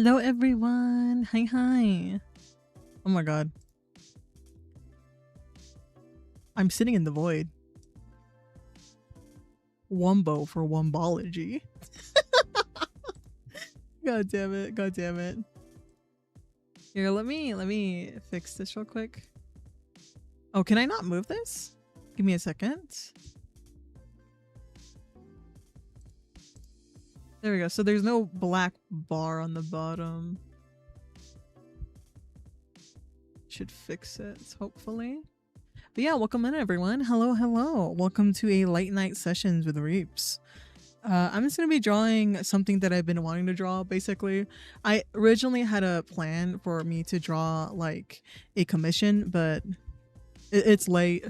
Hello everyone. Hi. Oh my god. I'm sitting in the void. Wumbo for wombology. God damn it. God damn it. Here, let me fix this real quick. Oh, can I not move this? Give me a second. There we go. So there's no black bar on the bottom. Should fix it, hopefully. But yeah, welcome in everyone. Hello. Welcome to a late night sessions with Reeps. I'm just gonna be drawing something that I've been wanting to draw, basically. I originally had a plan for me to draw like a commission, but it's late.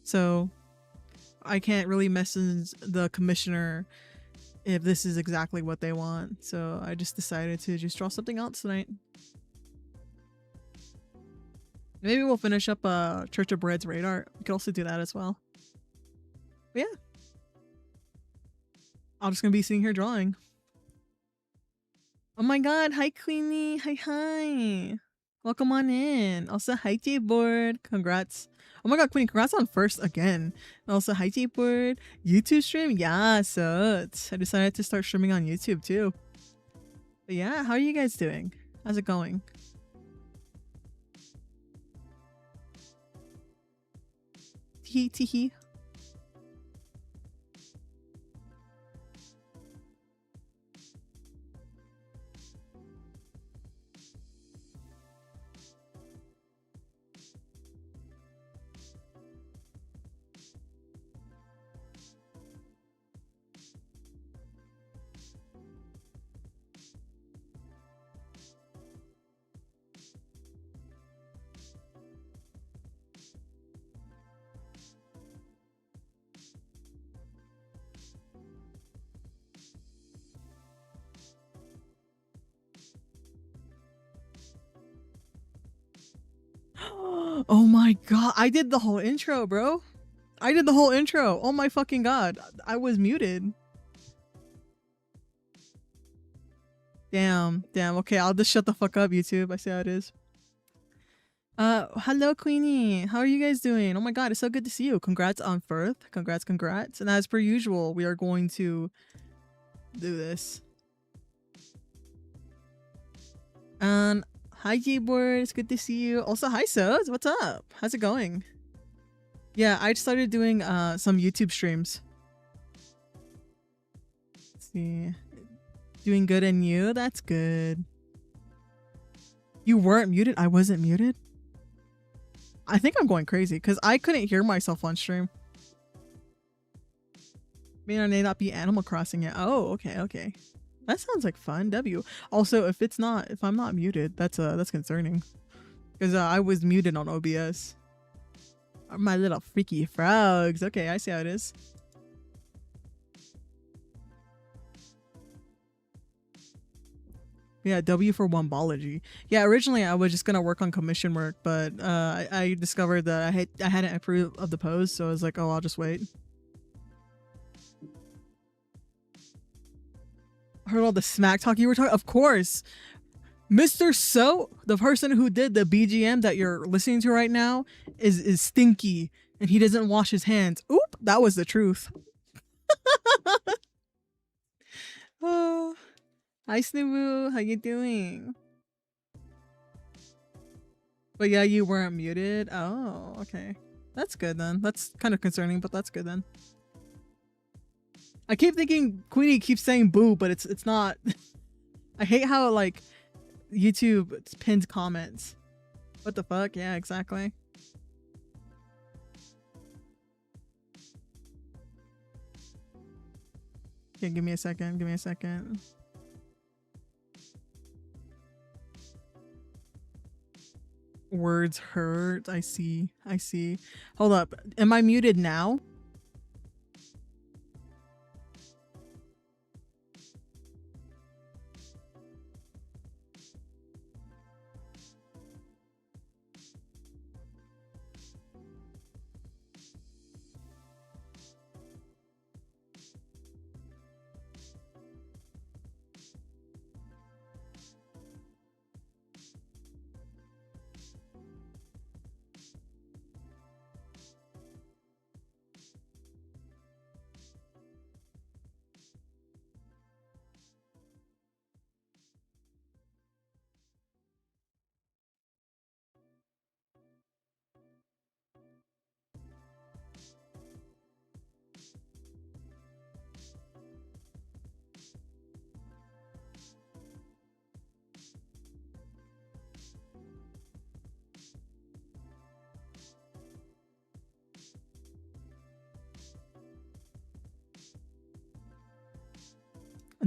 So I can't really message the commissioner if this is exactly what they want. So I just decided to just draw something else tonight. Maybe we'll finish up Church of Bread's radar. We could also do that as well. But yeah. I'm just gonna be sitting here drawing. Oh my god, hi Queenie. Hi. Welcome on in. Also, hi J-Board. Congrats. Oh my god, Queenie, congrats on first again. And also, hi J-Board. YouTube stream? Yeah, so I decided to start streaming on YouTube too. But yeah, how are you guys doing? How's it going? Tee. Oh my god, I did the whole intro, bro. I did the whole intro. Oh my fucking god. I was muted. Damn. Okay, I'll just shut the fuck up, YouTube. I see how it is. Hello Queenie. How are you guys doing? Oh my god, it's so good to see you. Congrats on Firth. Congrats. And as per usual, we are going to do this. Hi J-Board, it's good to see you. Also, hi Sos, what's up? How's it going? Yeah, I started doing some YouTube streams. Let's see. Doing good, and you? That's good. You weren't muted? I wasn't muted? I think I'm going crazy because I couldn't hear myself on stream. May or may not be Animal Crossing yet. Oh, okay. That sounds like fun. W. Also, if I'm not muted, that's concerning. Because I was muted on OBS. My little freaky frogs. Okay, I see how it is. Yeah, W for wombology. Yeah, originally I was just gonna work on commission work, but I discovered that I hadn't approved of the pose, so I was like, oh, I'll just wait. Heard all the smack talk you were talking. Of course, Mr. So, the person who did the BGM that you're listening to right now, is stinky, and he doesn't wash his hands. Oop, that was the truth. Oh, hi Snoo, how you doing? But yeah, you weren't muted. Oh, okay. That's good then. That's kind of concerning, but that's good then. I keep thinking Queenie keeps saying boo, but it's not. I hate how like YouTube pins comments. What the fuck? Yeah, exactly. Okay, give me a second. Words hurt. I see. Hold up. Am I muted now?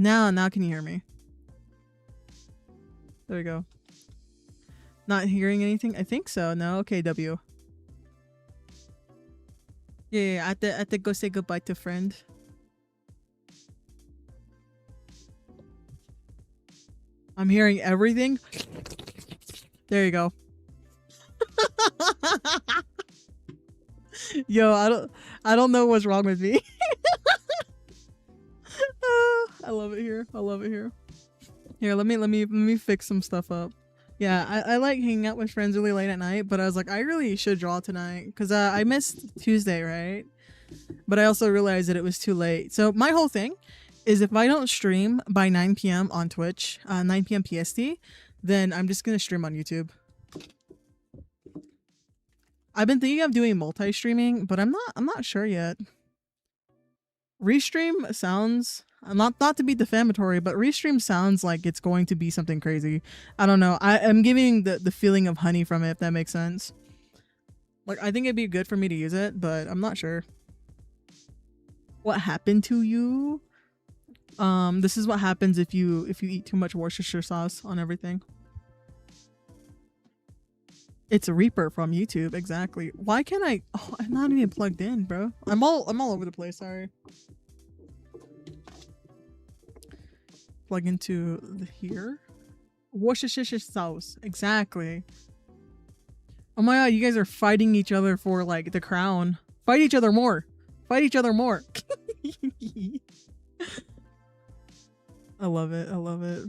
Now can you hear me? There we go. Not hearing anything? I think so. No? Okay, W. Yeah, I have to go say goodbye to friend. I'm hearing everything. There you go. Yo, I don't know what's wrong with me. I love it here. I love it here. Here, let me fix some stuff up. Yeah, I like hanging out with friends really late at night, but I was like, I really should draw tonight because I missed Tuesday, right? But I also realized that it was too late. So my whole thing is if I don't stream by 9 p.m. on Twitch, 9 p.m. PST, then I'm just gonna stream on YouTube. I've been thinking of doing multi-streaming, but I'm not sure yet. Restream sounds, not to be defamatory, but Restream sounds like it's going to be something crazy. I don't know. I'm giving the feeling of honey from it, if that makes sense. Like, I think it'd be good for me to use it, but I'm not sure. What happened to you? This is what happens if you eat too much Worcestershire sauce on everything. It's a Reaper from YouTube, exactly. Why can't I? Oh, I'm not even plugged in, bro. I'm all over the place. Sorry. Plug into here. Worcestershire sauce, exactly. Oh my god, you guys are fighting each other for like the crown. Fight each other more. Fight each other more. I love it. I love it.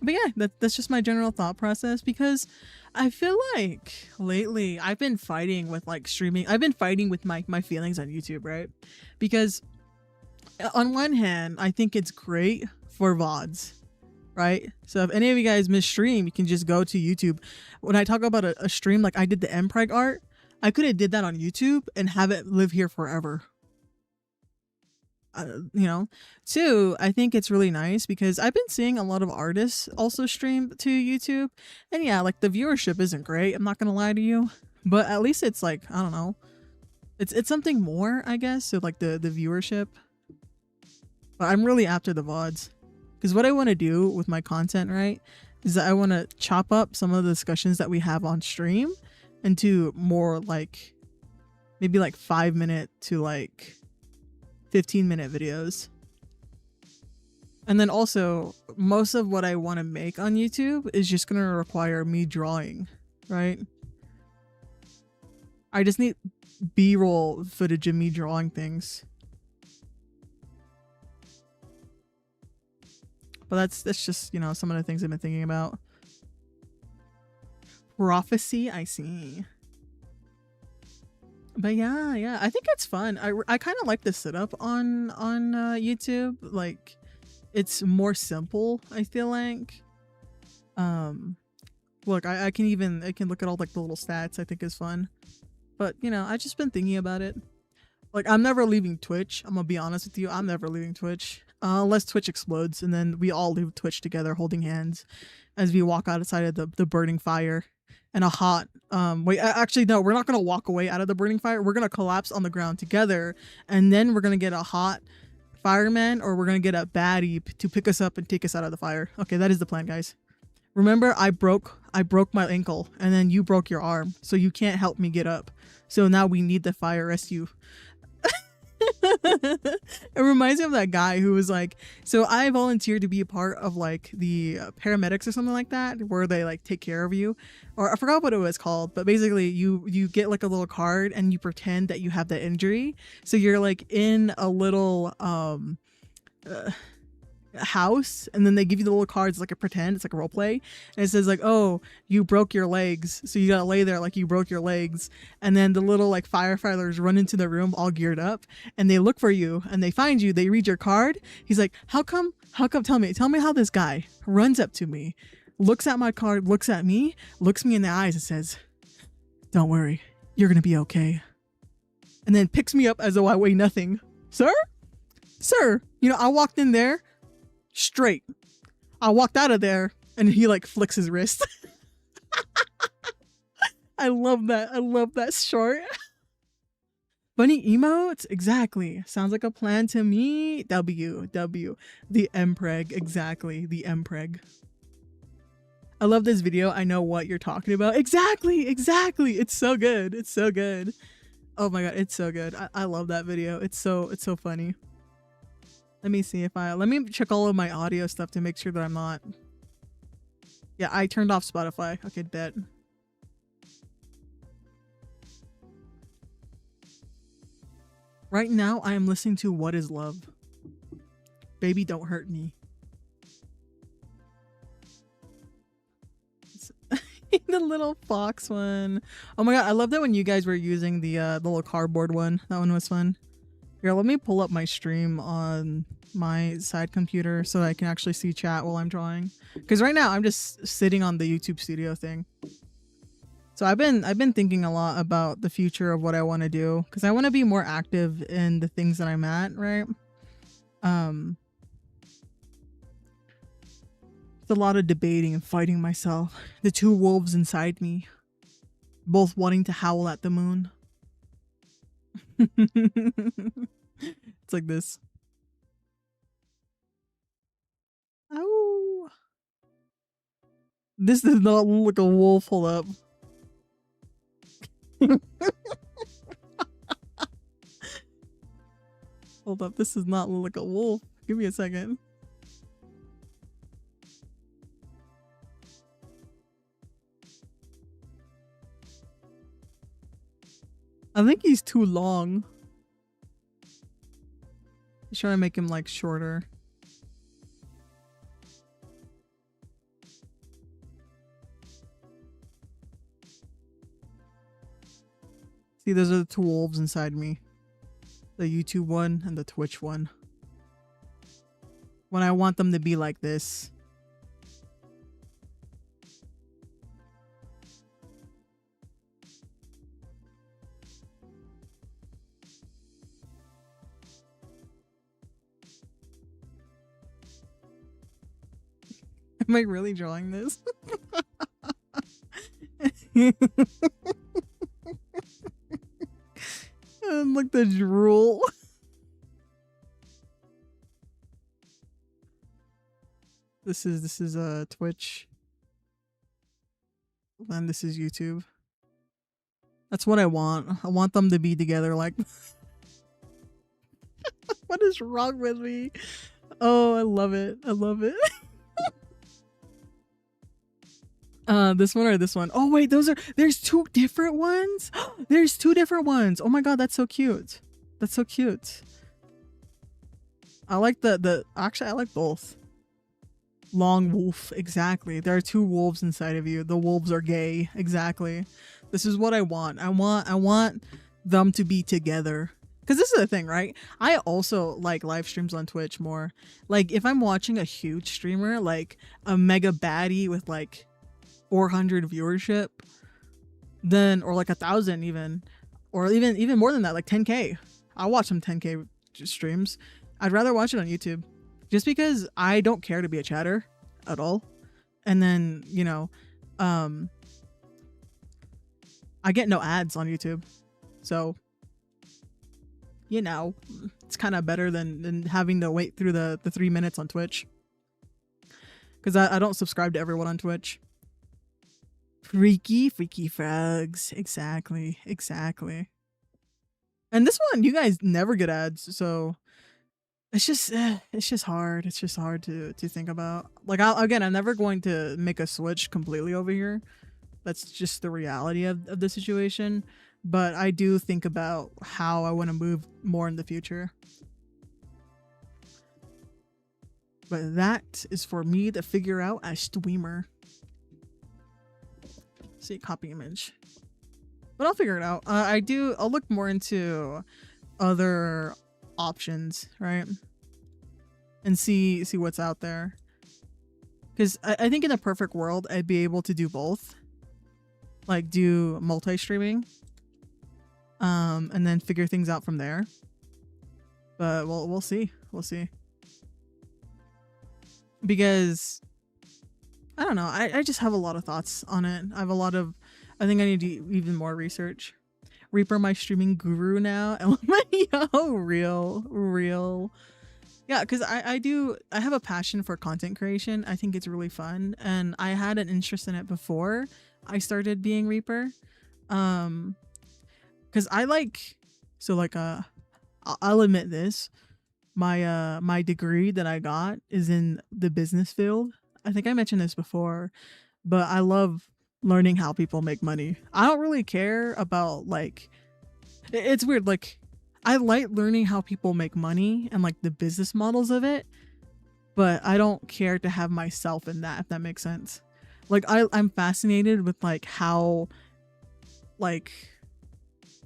But yeah, that's just my general thought process because I feel like lately I've been fighting with like streaming. I've been fighting with my feelings on YouTube, right? Because on one hand, I think it's great for VODs, right? So if any of you guys miss stream, you can just go to YouTube. When I talk about a stream, like I did the Mpreg art, I could have did that on YouTube and have it live here forever. You know. Two, I think it's really nice because I've been seeing a lot of artists also stream to YouTube, and yeah, like the viewership isn't great, I'm not gonna lie to you, but at least it's like, I don't know, it's something more, I guess. So like the viewership. But I'm really after the VODs because what I want to do with my content, right, is that I want to chop up some of the discussions that we have on stream into more like maybe like 5-minute to like 15-minute videos. And then also most of what I want to make on YouTube is just going to require me drawing, right? I just need B-roll footage of me drawing things. But that's just, you know, some of the things I've been thinking about. Prophecy, I see. But yeah, I think it's fun. I kind of like the setup on YouTube. Like, it's more simple, I feel like. Look, I can look at all like the little stats. I think is fun. But you know, I've just been thinking about it. Like, I'm never leaving Twitch. I'm gonna be honest with you. I'm never leaving Twitch unless Twitch explodes, and then we all leave Twitch together, holding hands, as we walk outside of the burning fire. And a hot wait, actually no, we're not gonna walk away out of the burning fire. We're gonna collapse on the ground together, and then we're gonna get a hot fireman, or we're gonna get a baddie to pick us up and take us out of the fire. Okay, that is the plan, guys. Remember, I broke my ankle, and then you broke your arm, so you can't help me get up. So now we need the fire rescue. It reminds me of that guy who was like, so I volunteered to be a part of like the paramedics or something like that, where they like take care of you, or I forgot what it was called, but basically you get like a little card and you pretend that you have that injury, so you're like in a little house, and then they give you the little cards like a pretend, it's like a role play, and it says like, oh, you broke your legs, so you gotta lay there like you broke your legs, and then the little like firefighters run into the room all geared up, and they look for you and they find you, they read your card. He's like, how come, tell me how this guy runs up to me, looks at my card, looks at me, looks me in the eyes and says, don't worry, you're gonna be okay, and then picks me up as though I weigh nothing. Sir, you know, I walked in there straight. I walked out of there and he like flicks his wrist. I love that. I love that short. Funny emotes? Exactly. Sounds like a plan to me. W. The Mpreg. Exactly. The Mpreg. I love this video. I know what you're talking about. Exactly. It's so good. It's so good. Oh my god, it's so good. I love that video. It's so funny. Let me see if let me check all of my audio stuff to make sure that I'm not. Yeah, I turned off Spotify. Okay, bet. Right now, I am listening to What Is Love? Baby, Don't Hurt Me. The little fox one. Oh my god, I love that when you guys were using the little cardboard one. That one was fun. Here, let me pull up my stream on my side computer so I can actually see chat while I'm drawing. Because right now I'm just sitting on the YouTube studio thing. So I've been thinking a lot about the future of what I want to do because I want to be more active in the things that I'm at, right? It's a lot of debating and fighting myself. The two wolves inside me, both wanting to howl at the moon. It's like this. Oh, this does not look like a wolf. Hold up. Hold up, this does not look like a wolf. Give me a second. I think he's too long. I'm trying to make him like shorter. See, those are the two wolves inside me. The YouTube one and the Twitch one. When I want them to be like this. Am I really drawing this? Look, the drool. This is Twitch. And this is YouTube. That's what I want. I want them to be together like what is wrong with me? Oh, I love it. I love it. This one or this one? Oh wait, there's two different ones? There's two different ones. Oh my god, that's so cute. That's so cute. I like actually I like both. Long wolf, exactly. There are two wolves inside of you. The wolves are gay, exactly. This is what I want. I want them to be together. Because this is the thing, right? I also like live streams on Twitch more. Like if I'm watching a huge streamer, like a mega baddie with like 400 viewership, then or like 1,000 even, or even more than that, like 10k. I'll watch some 10k streams. I'd rather watch it on YouTube just because I don't care to be a chatter at all. And then, you know, I get no ads on YouTube, so you know, it's kind of better than having to wait through the 3 minutes on Twitch, because I don't subscribe to everyone on Twitch. Freaky frogs. Exactly. And this one, you guys never get ads, so it's just hard. It's just hard to think about. Like, I'm never going to make a switch completely over here. That's just the reality of the situation. But I do think about how I want to move more in the future. But that is for me to figure out as streamer. See, copy image. But I'll figure it out. I'll look more into other options, right? And see what's out there. Because I think in a perfect world, I'd be able to do both. Like do multi-streaming. And then figure things out from there. But we'll see. We'll see. Because I don't know. I just have a lot of thoughts on it. I think I need to do even more research. Reaper my streaming guru now. And I'm like, yo, real. Yeah, because I have a passion for content creation. I think it's really fun, and I had an interest in it before I started being Reaper. Because I'll admit this, my degree that I got is in the business field. I think I mentioned this before, but I love learning how people make money. I don't really care about like, it's weird, like I like learning how people make money and like the business models of it, but I don't care to have myself in that, if that makes sense. Like I'm fascinated with like how, like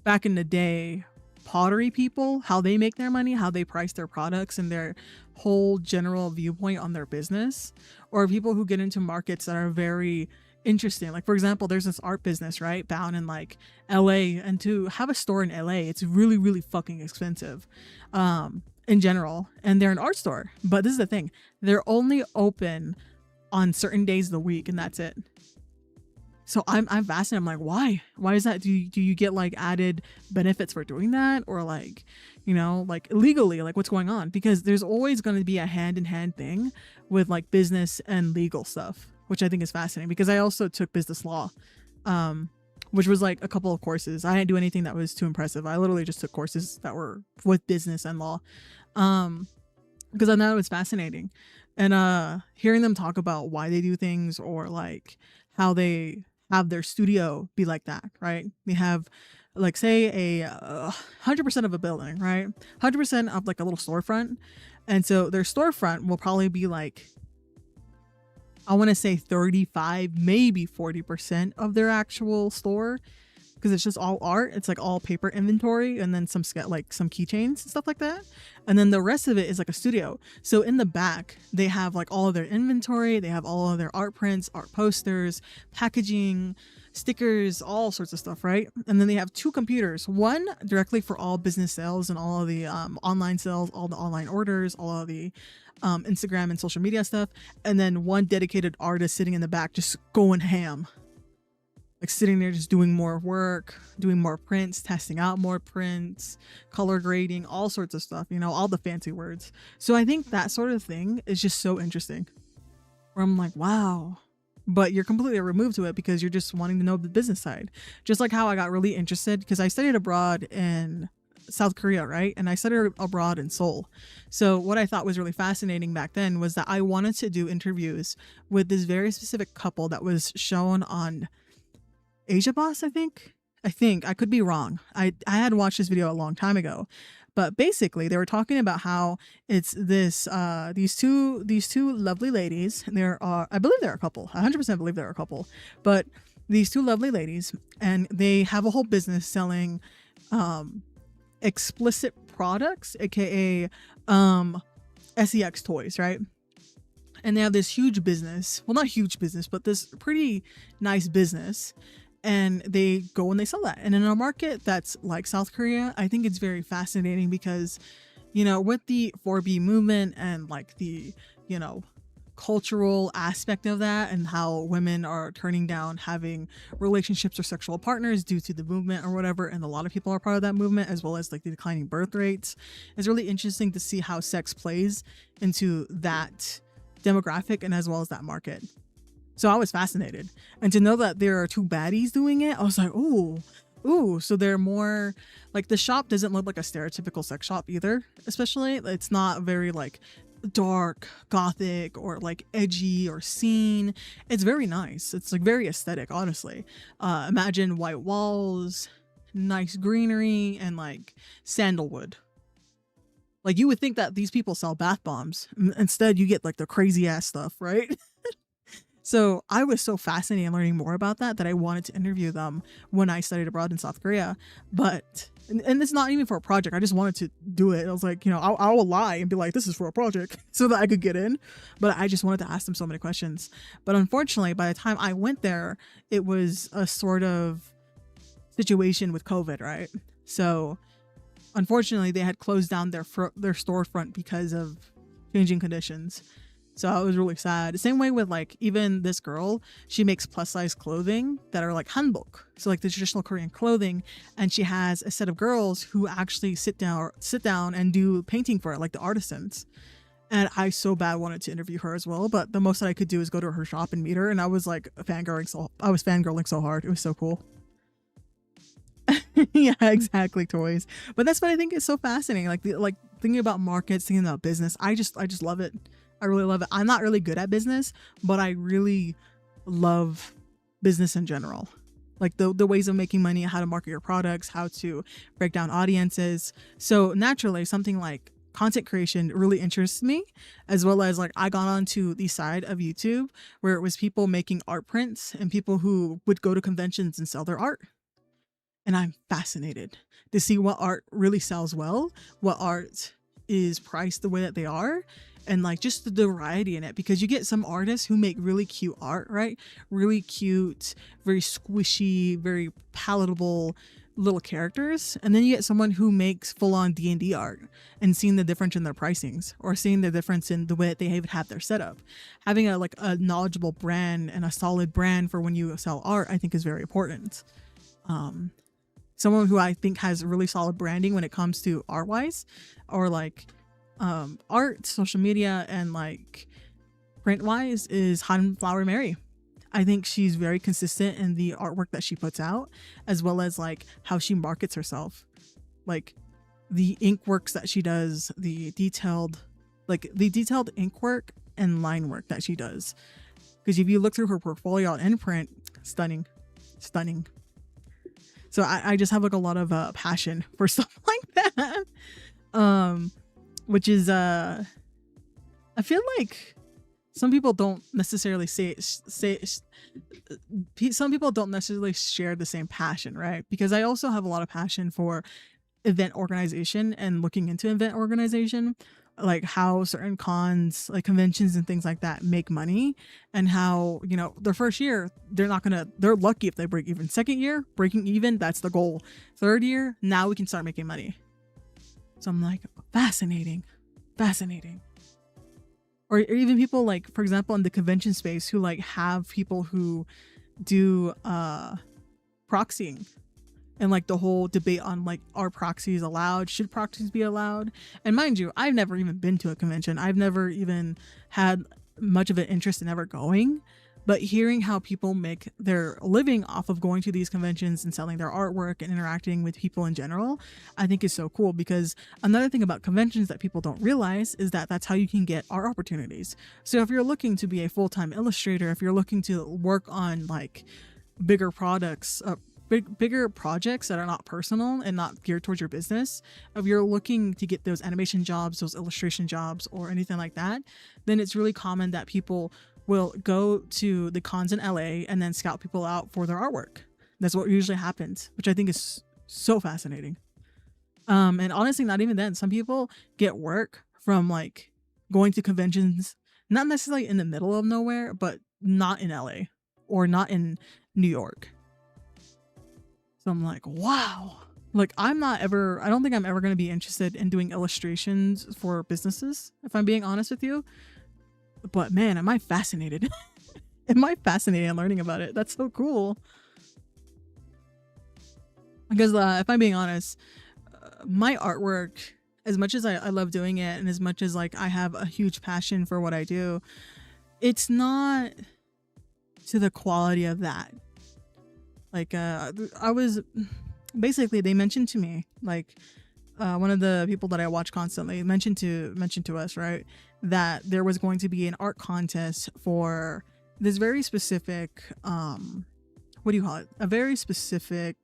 back in the day, pottery people, how they make their money, how they price their products, and their whole general viewpoint on their business. Or people who get into markets that are very interesting. Like for example, there's this art business, right, bound in like LA, and to have a store in LA, it's really fucking expensive in general, and they're an art store. But this is the thing, they're only open on certain days of the week, and that's it. So I'm fascinated. I'm like, why is that? Do you get like added benefits for doing that, or like, you know, like legally, like what's going on? Because there's always going to be a hand-in-hand thing with like business and legal stuff, which I think is fascinating, because I also took business law, which was like a couple of courses. I didn't do anything that was too impressive. I literally just took courses that were with business and law, because I thought it was fascinating. And hearing them talk about why they do things, or like how they have their studio be like that, right? They have like, say, a 100% of a building, right? 100% of like a little storefront. And so their storefront will probably be like, I want to say 35, maybe 40% of their actual store, because it's just all art. It's like all paper inventory, and then some keychains and stuff like that. And then the rest of it is like a studio. So in the back, they have like all of their inventory. They have all of their art prints, art posters, packaging, stickers, all sorts of stuff, right? And then they have 2 computers, one directly for all business sales and all of the online sales, all the online orders, all of the Instagram and social media stuff, and then one dedicated artist sitting in the back just going ham, like sitting there just doing more work, doing more prints, testing out more prints, color grading, all sorts of stuff, you know, all the fancy words. So I think that sort of thing is just so interesting, where I'm like, wow. But you're completely removed to it because you're just wanting to know the business side. Just like how I got really interested, because I studied abroad in South Korea, right? And I studied abroad in Seoul. So what I thought was really fascinating back then was that I wanted to do interviews with this very specific couple that was shown on Asia Boss, I think I could be wrong. I had watched this video a long time ago, but basically they were talking about how it's this these two lovely ladies. I believe they're a couple. 100% believe they're a couple. But these 2 lovely ladies, and they have a whole business selling explicit products, aka sex toys, right? And they have this huge business, well, not huge business, but this pretty nice business, and they go and they sell that. And in a market that's like South Korea, I think it's very fascinating because, you know, with the 4B movement and like the, you know, cultural aspect of that, and how women are turning down having relationships or sexual partners due to the movement or whatever, and a lot of people are part of that movement, as well as like the declining birth rates. It's really interesting to see how sex plays into that demographic and as well as that market. So I was fascinated, and to know that there are 2 baddies doing it, I was like, ooh, so they're more like, the shop doesn't look like a stereotypical sex shop either. Especially, it's not very like dark, gothic, or like edgy or scene. It's very nice. It's like very aesthetic, honestly. Imagine white walls, nice greenery, and like sandalwood. Like, you would think that these people sell bath bombs. Instead, you get like the crazy ass stuff, right? So I was so fascinated in learning more about that I wanted to interview them when I studied abroad in South Korea. But, and it's not even for a project. I just wanted to do it. I was like, you know, I will lie and be like, this is for a project so that I could get in. But I just wanted to ask them so many questions. But unfortunately, by the time I went there, it was a sort of situation with COVID, right? So unfortunately, they had closed down their storefront because of changing conditions. So I was really sad. Same way with like even this girl, she makes plus size clothing that are like hanbok, so like the traditional Korean clothing, and she has a set of girls who actually sit down and do painting for it, like the artisans. And I so bad wanted to interview her as well, but the most that I could do is go to her shop and meet her, and I was like fangirling so hard. It was so cool. Yeah, exactly, toys. But that's what I think is so fascinating. Like thinking about markets, thinking about business. I just love it. I really love it. I'm not really good at business, but I really love business in general. Like the ways of making money, how to market your products, how to break down audiences. So naturally, something like content creation really interests me, as well as like I got onto the side of YouTube where it was people making art prints and people who would go to conventions and sell their art. And I'm fascinated to see what art really sells well, what art is priced the way that they are, and like just the variety in it, because you get some artists who make really cute art, right? Really cute, very squishy, very palatable little characters, and then you get someone who makes full-on D&D art, and seeing the difference in their pricings or seeing the difference in the way that they even have their setup. Having a knowledgeable brand and a solid brand for when you sell art, I think is very important. Someone who I think has really solid branding when it comes to art wise, or like art, social media, and like print wise, is Han Flower Mary. I think she's very consistent in the artwork that she puts out, as well as like how she markets herself, like the ink works that she does, the detailed ink work and line work that she does. Because if you look through her portfolio on Imprint, stunning. So I just have like a lot of passion for stuff like that, which is I feel like some people don't necessarily some people don't necessarily share the same passion, right? Because I also have a lot of passion for event organization and looking into event organization, like how certain cons, like conventions and things like that, make money, and how, you know, their first year they're lucky if they break even. Second year, breaking even, that's the goal. Third year, now we can start making money. So I'm like, fascinating. Or even people like, for example, in the convention space, who like have people who do proxying, and like the whole debate on like, are proxies allowed? Should proxies be allowed? And mind you, I've never even been to a convention. I've never even had much of an interest in ever going. But hearing how people make their living off of going to these conventions and selling their artwork and interacting with people in general, I think is so cool. Because another thing about conventions that people don't realize is that that's how you can get art opportunities. So if you're looking to be a full-time illustrator, if you're looking to work on like bigger products, bigger projects that are not personal and not geared towards your business, if you're looking to get those animation jobs, those illustration jobs, or anything like that, then it's really common that people will go to the cons in LA and then scout people out for their artwork. That's what usually happens, which I think is so fascinating. And honestly, not even then. Some people get work from like going to conventions, not necessarily in the middle of nowhere, but not in LA or not in New York. So I'm like, wow. Like I don't think I'm ever going to be interested in doing illustrations for businesses, if I'm being honest with you. But man, am I fascinated. Am I fascinated in learning about it? That's so cool. Because if I'm being honest, my artwork, as much as I love doing it, and as much as like I have a huge passion for what I do, it's not to the quality of that. Like I was basically, they mentioned to me, like one of the people that I watch constantly mentioned to us, right, that there was going to be an art contest for this very specific what do you call it, a very specific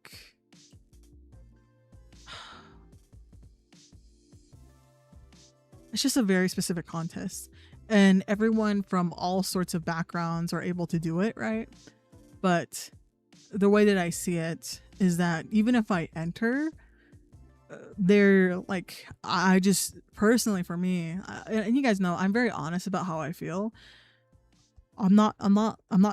it's just a very specific contest, and everyone from all sorts of backgrounds are able to do it, right? But the way that I see it is that even if I enter, they're like, I just personally, for me, and you guys know I'm very honest about how I feel. I'm not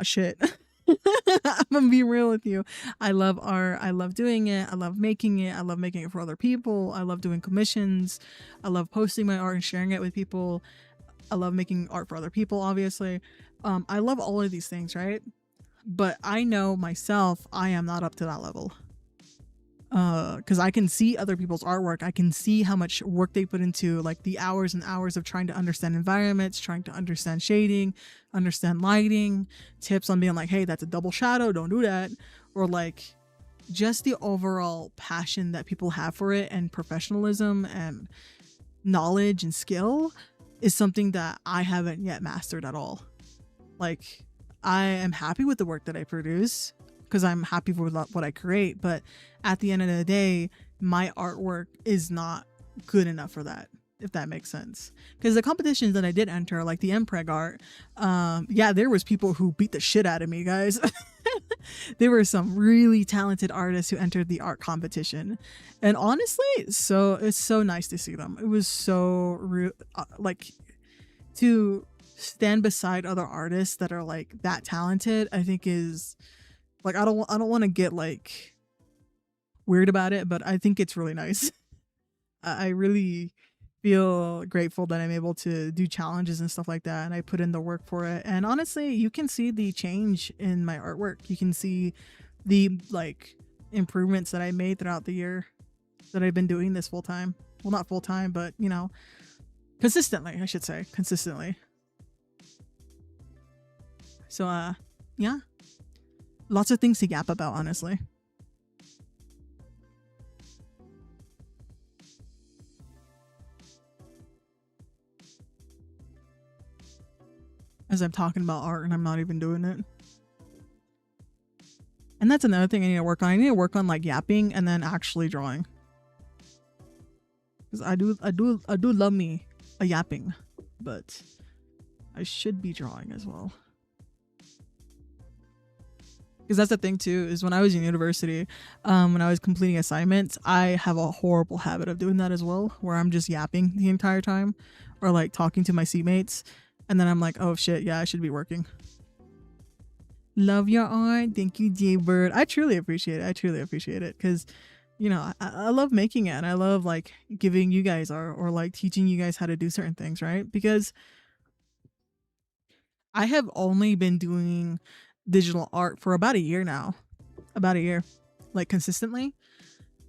shit. I'm gonna be real with you. I love art. I love doing it. I love making it. I love making it for other people. I love doing commissions. I love posting my art and sharing it with people. I love making art for other people, obviously. I love all of these things, right? But I know myself, I am not up to that level. Because I can see other people's artwork. I can see how much work they put into like the hours and hours of trying to understand environments, trying to understand shading, understand lighting, tips on being like, hey, that's a double shadow, don't do that. Or like just the overall passion that people have for it, and professionalism and knowledge and skill is something that I haven't yet mastered at all. Like, I am happy with the work that I produce because I'm happy with what I create, but at the end of the day, my artwork is not good enough for that, if that makes sense. Because the competitions that I did enter, like the Mpreg art, yeah, there was people who beat the shit out of me, guys. There were some really talented artists who entered the art competition, and honestly, it's so nice to see them. It was so like, to stand beside other artists that are like that talented, I think is like, I don't want to get like weird about it, but I think it's really nice. I really feel grateful that I'm able to do challenges and stuff like that, and I put in the work for it. And honestly, you can see the change in my artwork. You can see the like improvements that I made throughout the year that I've been doing this full time. Well, not full time, but you know, consistently, I should say, consistently. So yeah, lots of things to yap about, honestly. As I'm talking about art and I'm not even doing it. And that's another thing I need to work on. I need to work on like yapping and then actually drawing. Because I do love me a yapping, but I should be drawing as well. Because that's the thing too, is when I was in university, when I was completing assignments, I have a horrible habit of doing that as well, where I'm just yapping the entire time, or like talking to my seatmates. And then I'm like, oh shit, yeah, I should be working. Love your art. Thank you, Jaybird. I truly appreciate it. I truly appreciate it. Because, you know, I love making it. And I love like giving you guys art, or like teaching you guys how to do certain things, right? Because I have only been doing digital art for about a year now. About a year. Like consistently.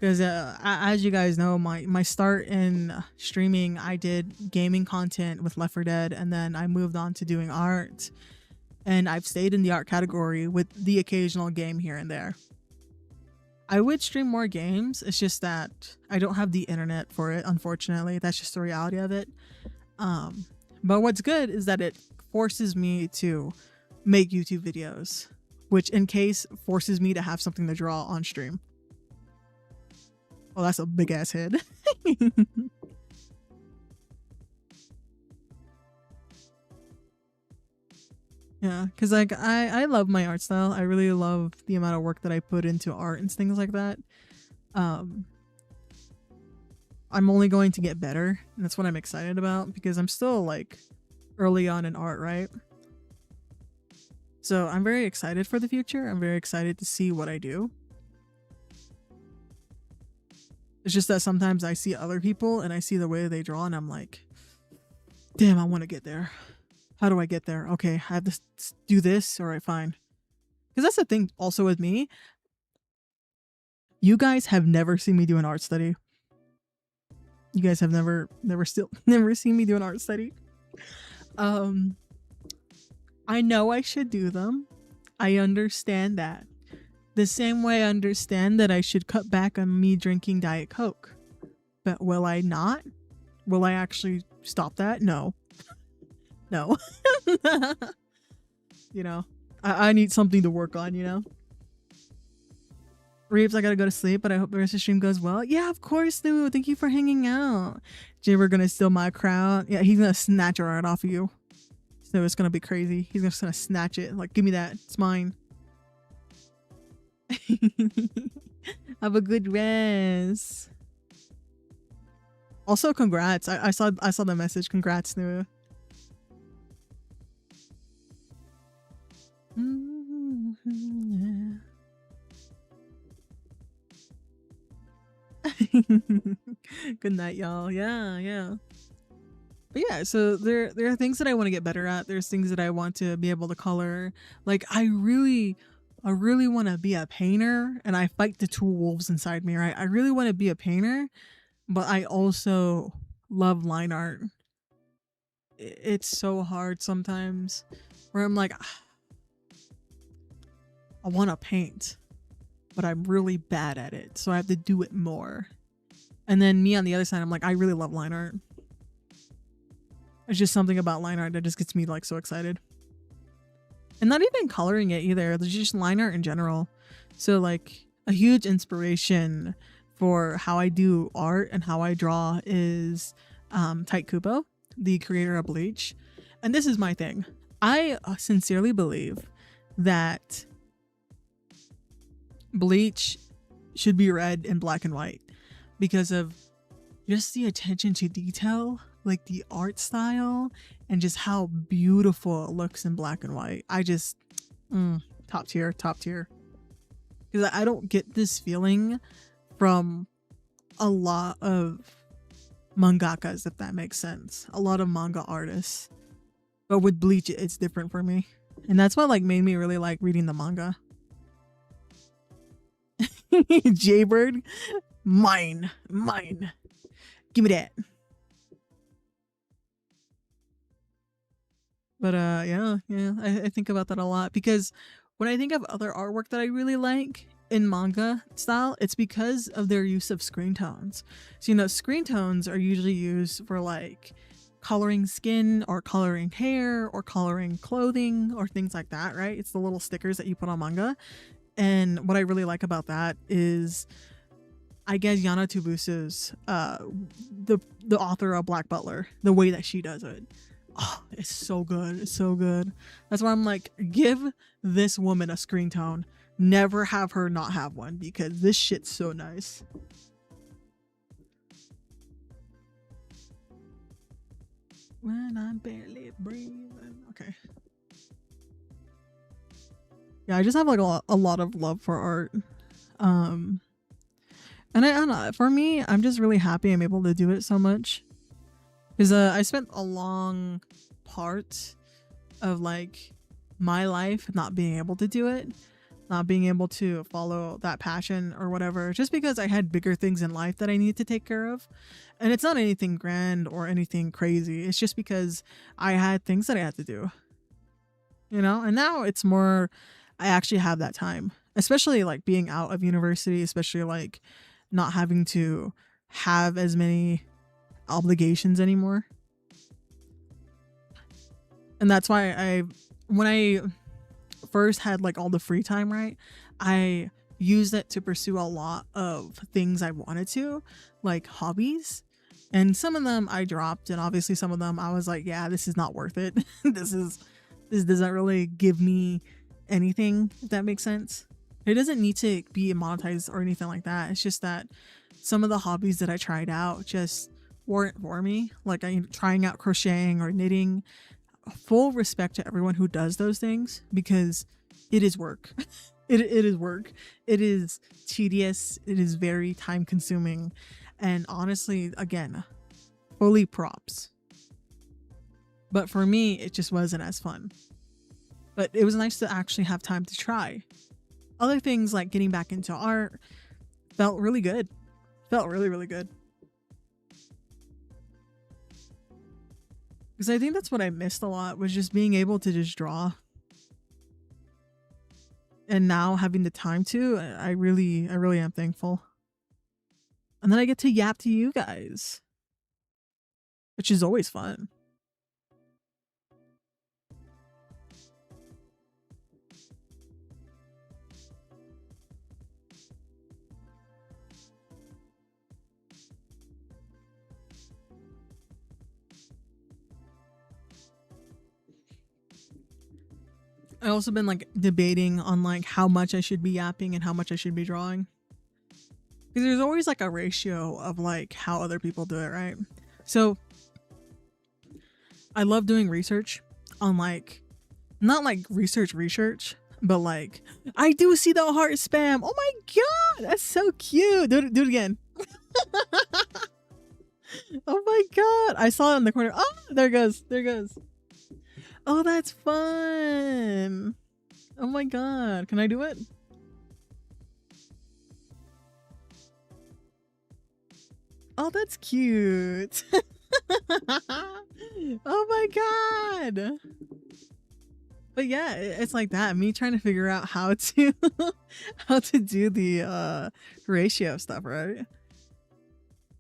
Because as you guys know, my start in streaming, I did gaming content with Left 4 Dead, and then I moved on to doing art, and I've stayed in the art category with the occasional game here and there. I would stream more games, it's just that I don't have the internet for it, unfortunately. That's just the reality of it. But what's good is that it forces me to make YouTube videos, which in case forces me to have something to draw on stream. Oh, that's a big ass head. Yeah, because like I love my art style. I really love the amount of work that I put into art and things like that. I'm only going to get better, and that's what I'm excited about, because I'm still like early on in art, right? So I'm very excited for the future. I'm very excited to see what I do. It's just that sometimes I see other people and I see the way they draw, and I'm like, damn, I want to get there. How do I get there? Okay, I have to do this. All right, fine. Because that's the thing also with me. You guys have never seen me do an art study. You guys have never seen me do an art study. I know I should do them. I understand that. The same way I understand that I should cut back on me drinking Diet Coke. But will I not? Will I actually stop that? No. No. You know, I need something to work on, you know? Reeves, I gotta go to sleep, but I hope the rest of the stream goes well. Yeah, of course, dude. Thank you for hanging out. Jibber gonna steal my crown. Yeah, he's gonna snatch her right off of you. So it's gonna be crazy. He's just gonna snatch it. Like, give me that. It's mine. Have a good rest. Also, congrats. I saw the message. Congrats, Nua. Good night, y'all. Yeah. But yeah, so there are things that I want to get better at. There's things that I want to be able to color. Like I really want to be a painter, and I fight the two wolves inside me, right? I really want to be a painter, but I also love line art. It's so hard sometimes where I'm like, I want to paint, but I'm really bad at it, so I have to do it more. And then me on the other side, I'm like, I really love line art. It's just something about line art that just gets me like so excited. And not even coloring it either. There's just line art in general. So like a huge inspiration for how I do art and how I draw is Tyke Kubo, the creator of Bleach. And this is my thing. I sincerely believe that Bleach should be read in black and white because of just the attention to detail, like the art style, and just how beautiful it looks in black and white. I just top tier because I don't get this feeling from a lot of mangakas, if that makes sense, a lot of manga artists. But with Bleach, it's different for me, and that's what like made me really like reading the manga. Jaybird, mine, give me that. But yeah, I think about that a lot because when I think of other artwork that I really like in manga style, it's because of their use of screen tones. So you know, screen tones are usually used for like coloring skin or coloring hair or coloring clothing or things like that, right? It's the little stickers that you put on manga. And what I really like about that is, I guess, Yana Tubusu's the author of Black Butler, the way that she does it. Oh, it's so good. It's so good. That's why I'm like, give this woman a screen tone. Never have her not have one because this shit's so nice. When I'm barely breathing. Okay. Yeah, I just have like a lot of love for art. And I don't know, for me, I'm just really happy I'm able to do it so much. Because I spent a long part of like my life not being able to do it, not being able to follow that passion or whatever, just because I had bigger things in life that I needed to take care of. And it's not anything grand or anything crazy. It's just because I had things that I had to do, you know? And now it's more, I actually have that time, especially like being out of university, especially like not having to have as many obligations anymore. And that's why when I first had like all the free time, right, I used it to pursue a lot of things I wanted to, like hobbies. And some of them I dropped, and obviously some of them I was like, yeah, this is not worth it. this doesn't really give me anything, if that makes sense. It doesn't need to be monetized or anything like that. It's just that some of the hobbies that I tried out just weren't for me. Like trying out crocheting or knitting. Full respect to everyone who does those things because it is work. it is work. It is tedious. It is very time consuming. And honestly, again, fully props. But for me, it just wasn't as fun. But it was nice to actually have time to try. Other things like getting back into art felt really good. Felt really, really good. Because I think that's what I missed a lot, was just being able to just draw. And now having the time to, I really am thankful. And then I get to yap to you guys, which is always fun. I also been like debating on like how much I should be yapping and how much I should be drawing. Because there's always like a ratio of like how other people do it, right? So I love doing research on like, not like research, but like, I do see the heart spam. Oh my god, that's so cute. Do it again. Oh my god. I saw it in the corner. Oh, there it goes. There it goes. Oh, that's fun. Oh my god. Can I do it? Oh, that's cute. Oh my god. But yeah, it's like that. Me trying to figure out how to how to do the ratio stuff, right?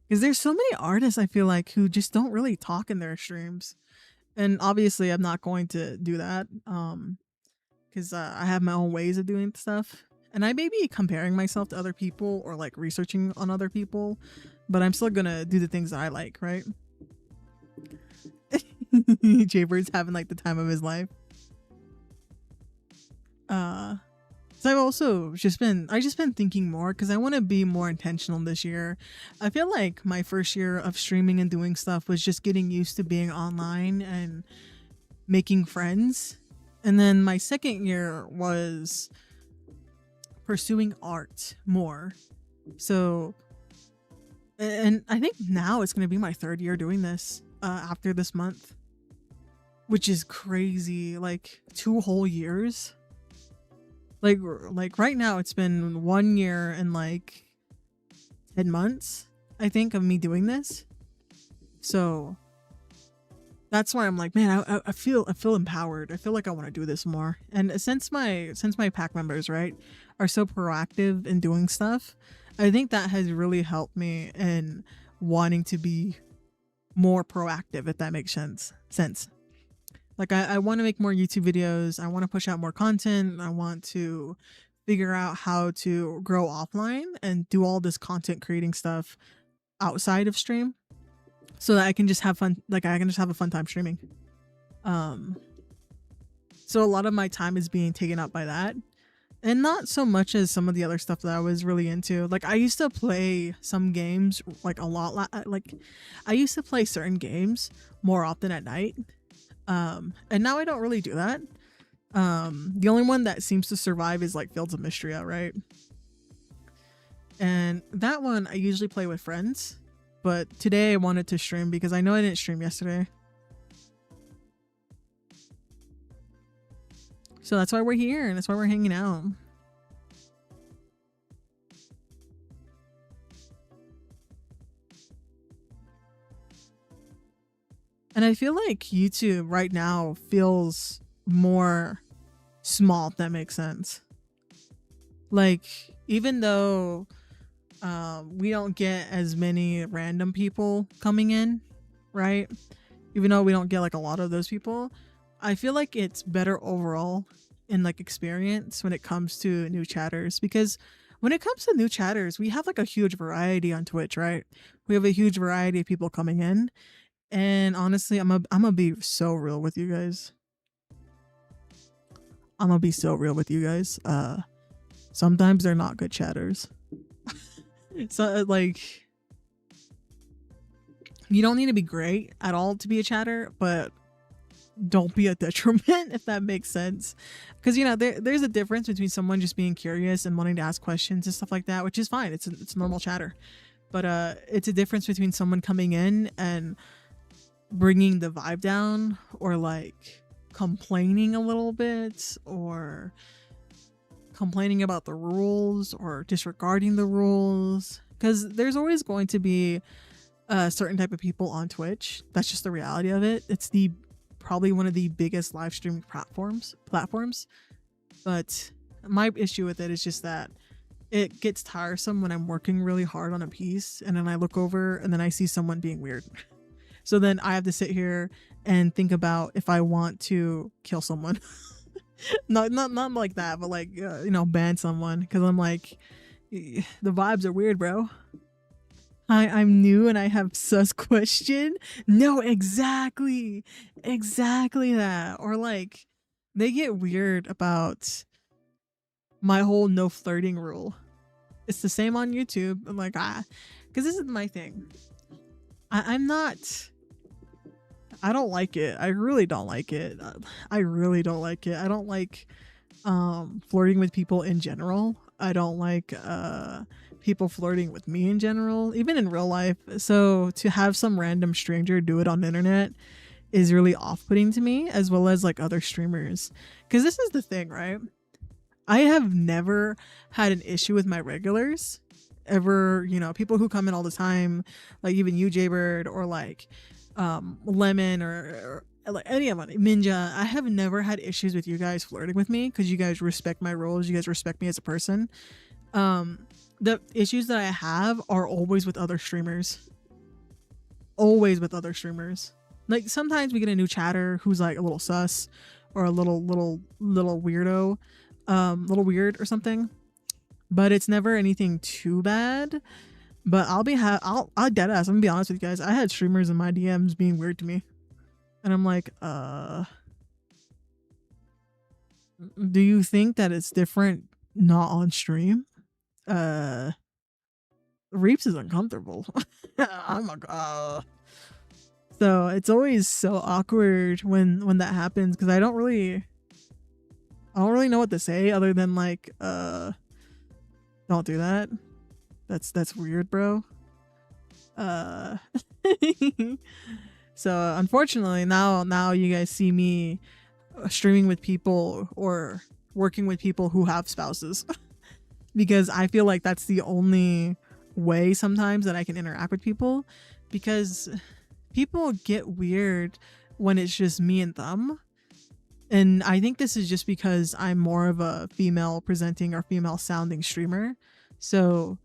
Because there's so many artists I feel like who just don't really talk in their streams. And obviously I'm not going to do that. Because I have my own ways of doing stuff. And I may be comparing myself to other people or like researching on other people, but I'm still gonna do the things that I like, right? Jaybird's having like the time of his life. So I've also just been thinking more because I want to be more intentional this year. I feel like my first year of streaming and doing stuff was just getting used to being online and making friends. And then my second year was pursuing art more. So, and I think now it's going to be my third year doing this after this month, which is crazy. Like 2 whole years. Like right now it's been 1 year and like 10 months, I think, of me doing this. So that's why I'm like, man, I feel empowered. I feel like I want to do this more. And since my pack members, right, are so proactive in doing stuff, I think that has really helped me in wanting to be more proactive, if that makes sense. Like I want to make more YouTube videos. I want to push out more content. I want to figure out how to grow offline and do all this content creating stuff outside of stream so that I can just have fun. Like I can just have a fun time streaming. So a lot of my time is being taken up by that. And not so much as some of the other stuff that I was really into. Like I used to play some games like a lot. Like I used to play certain games more often at night. And now I don't really do that. The only one that seems to survive is like Fields of Mystria, right? And that one I usually play with friends, but today I wanted to stream because I know I didn't stream yesterday. So that's why we're here and that's why we're hanging out. And I feel like YouTube right now feels more small, if that makes sense. Like, even though we don't get as many random people coming in, right? Even though we don't get like a lot of those people, I feel like it's better overall in like experience when it comes to new chatters. Because when it comes to new chatters, we have like a huge variety on Twitch, right? We have a huge variety of people coming in. And honestly, I'm gonna be so real with you guys. Sometimes they're not good chatters. So like, you don't need to be great at all to be a chatter, but don't be a detriment, if that makes sense. Because you know, there's a difference between someone just being curious and wanting to ask questions and stuff like that, which is fine. It's normal chatter. But it's a difference between someone coming in and bringing the vibe down, or like complaining a little bit, or complaining about the rules, or disregarding the rules. Because there's always going to be a certain type of people on Twitch. That's just the reality of it. It's probably one of the biggest live streaming platforms. But my issue with it is just that it gets tiresome when I'm working really hard on a piece and then I look over and then I see someone being weird. So then I have to sit here and think about if I want to kill someone. not like that, but like, you know, ban someone. Because I'm like, the vibes are weird, bro. Hi, I'm new and I have sus question. No, exactly that. Or like, they get weird about my whole no flirting rule. It's the same on YouTube. I'm like, because this is my thing. I don't like it. I really don't like it. I don't like flirting with people in general. I don't like people flirting with me in general, even in real life. So to have some random stranger do it on the internet is really off-putting to me, as well as like other streamers. Because this is the thing, right? I have never had an issue with my regulars ever. You know, people who come in all the time, like even you, Jaybird, or like Lemon, or like any of them, Ninja. I have never had issues with you guys flirting with me because you guys respect my roles. You guys respect me as a person. The issues that I have are always with other streamers. Always with other streamers. Like sometimes we get a new chatter who's like a little sus or a little weirdo, little weird or something, but it's never anything too bad. But I'll dead ass, I'm gonna be honest with you guys, I had streamers in my DMs being weird to me, and I'm like, do you think that it's different not on stream? Reaps is uncomfortable. I'm like, so it's always so awkward when that happens, because I don't really know what to say other than like, don't do that. That's weird, bro. So unfortunately now you guys see me streaming with people or working with people who have spouses because I feel like that's the only way sometimes that I can interact with people, because people get weird when it's just me and them. And I think this is just because I'm more of a female presenting or female sounding streamer, so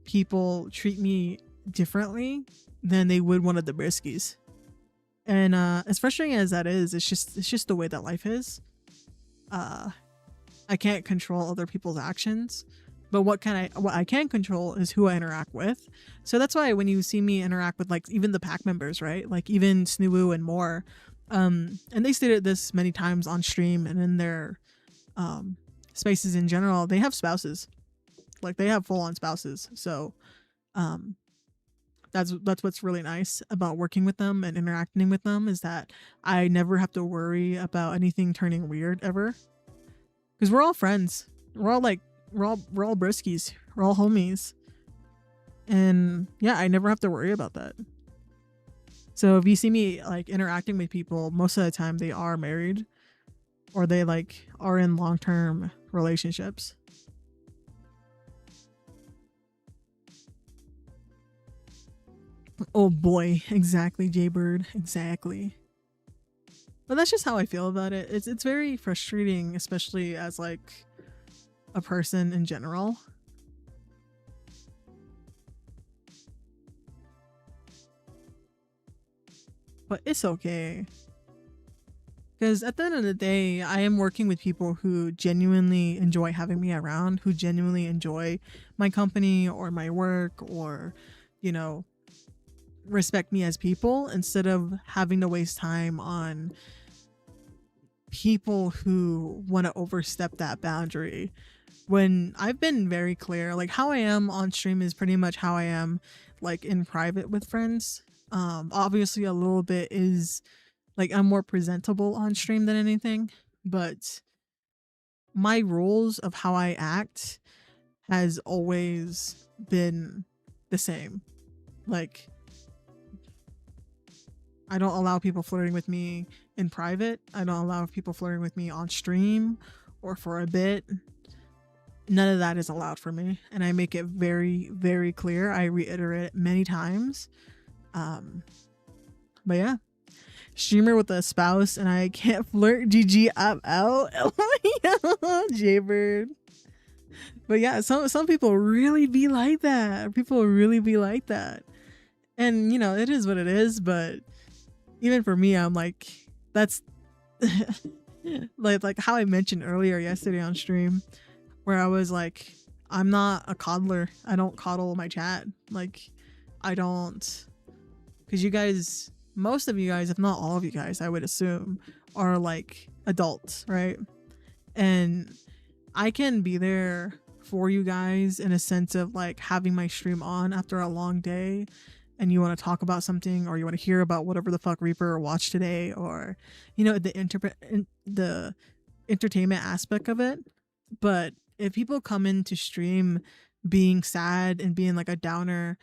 people treat me differently than they would one of the briskies. And as frustrating as that is, it's just the way that life is. I can't control other people's actions, but what I can control is who I interact with. So that's why when you see me interact with like even the pack members, right? Like even Snoo and more, and they stated this many times on stream and in their spaces in general, they have spouses. Like they have full-on spouses. So that's what's really nice about working with them and interacting with them, is that I never have to worry about anything turning weird ever, because we're all friends. We're all briskies. We're all homies. And yeah, I never have to worry about that. So if you see me like interacting with people, most of the time they are married or they like are in long-term relationships. Oh boy, exactly, Jaybird, exactly. But that's just how I feel about it. It's very frustrating, especially as like a person in general. But it's okay, because at the end of the day, I am working with people who genuinely enjoy having me around, who genuinely enjoy my company or my work, or you know, respect me as people, instead of having to waste time on people who want to overstep that boundary. When I've been very clear, like how I am on stream is pretty much how I am like in private with friends. Obviously a little bit is like I'm more presentable on stream than anything, but my rules of how I act has always been the same. Like I don't allow people flirting with me in private. I don't allow people flirting with me on stream or for a bit. None of that is allowed for me, and I make it very, very clear. I reiterate it many times. But yeah, streamer with a spouse and I can't flirt. GG, I'm out. Jaybird. But yeah, some people really be like that. People really be like that, and you know, it is what it is. But even for me, I'm like, that's like how I mentioned earlier yesterday on stream, where I was like, I'm not a coddler. I don't coddle my chat. Like, I don't, because you guys, most of you guys, if not all of you guys, I would assume, are like adults, right? And I can be there for you guys in a sense of like having my stream on after a long day, and you want to talk about something, or you want to hear about whatever the fuck Reaper watched today, or you know, the entertainment aspect of it. But if people come into stream being sad and being like a downer,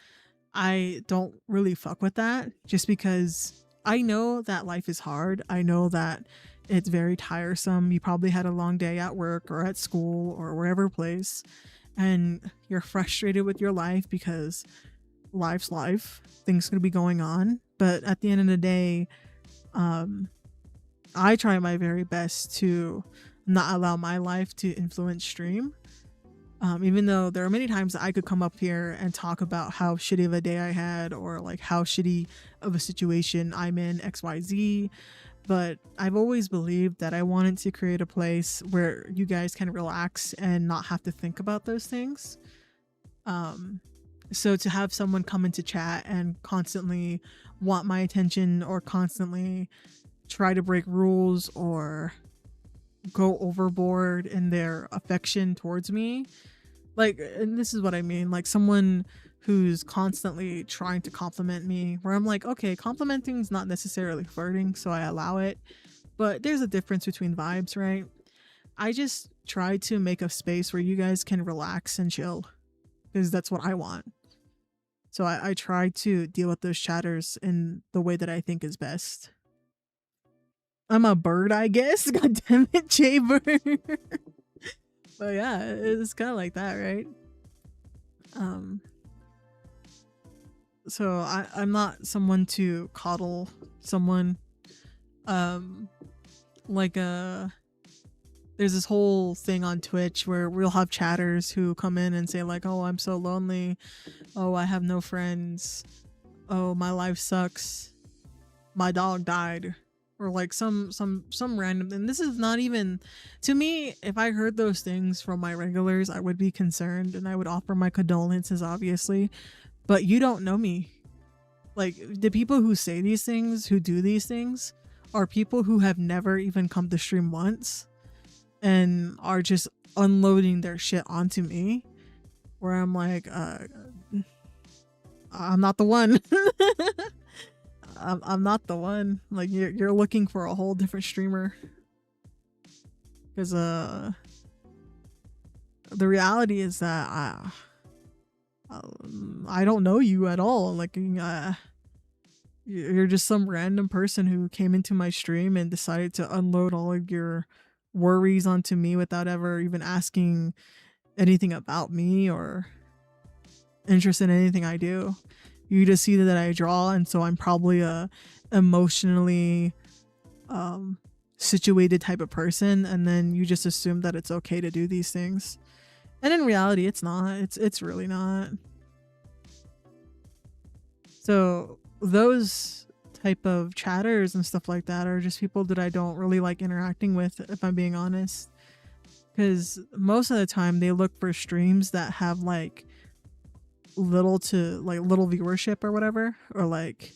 I don't really fuck with that, just because I know that life is hard. I know that it's very tiresome. You probably had a long day at work or at school or wherever place, and you're frustrated with your life because life's life. Things could be going on. But at the end of the day, I try my very best to not allow my life to influence stream. Even though there are many times that I could come up here and talk about how shitty of a day I had, or like how shitty of a situation I'm in, XYZ. But I've always believed that I wanted to create a place where you guys can relax and not have to think about those things. So to have someone come into chat and constantly want my attention, or constantly try to break rules or go overboard in their affection towards me, like, and this is what I mean, like someone who's constantly trying to compliment me, where I'm like, okay, complimenting is not necessarily flirting, so I allow it, but there's a difference between vibes, right? I just try to make a space where you guys can relax and chill, because that's what I want. So I try to deal with those chatters in the way that I think is best. I'm a bird, I guess. God damn it, Jay Bird. But yeah, it's kind of like that, right? So I'm not someone to coddle someone. Like there's this whole thing on Twitch where we'll have chatters who come in and say like, oh, I'm so lonely. Oh, I have no friends. Oh, my life sucks. My dog died. Or like some random, and this is not even, to me, if I heard those things from my regulars, I would be concerned and I would offer my condolences, obviously. But you don't know me. Like, the people who say these things, who do these things, are people who have never even come to stream once and are just unloading their shit onto me, where I'm like, I'm not the one. I'm not the one. Like, you're looking for a whole different streamer, because the reality is that I don't know you at all. Like, you're just some random person who came into my stream and decided to unload all of your worries onto me without ever even asking anything about me or interest in anything I do. You just see that I draw, and so I'm probably a emotionally situated type of person, and then you just assume that it's okay to do these things. And in reality, it's not. It's really not. So those type of chatters and stuff like that are just people that I don't really like interacting with, if I'm being honest. Because most of the time they look for streams that have like little viewership or whatever, or like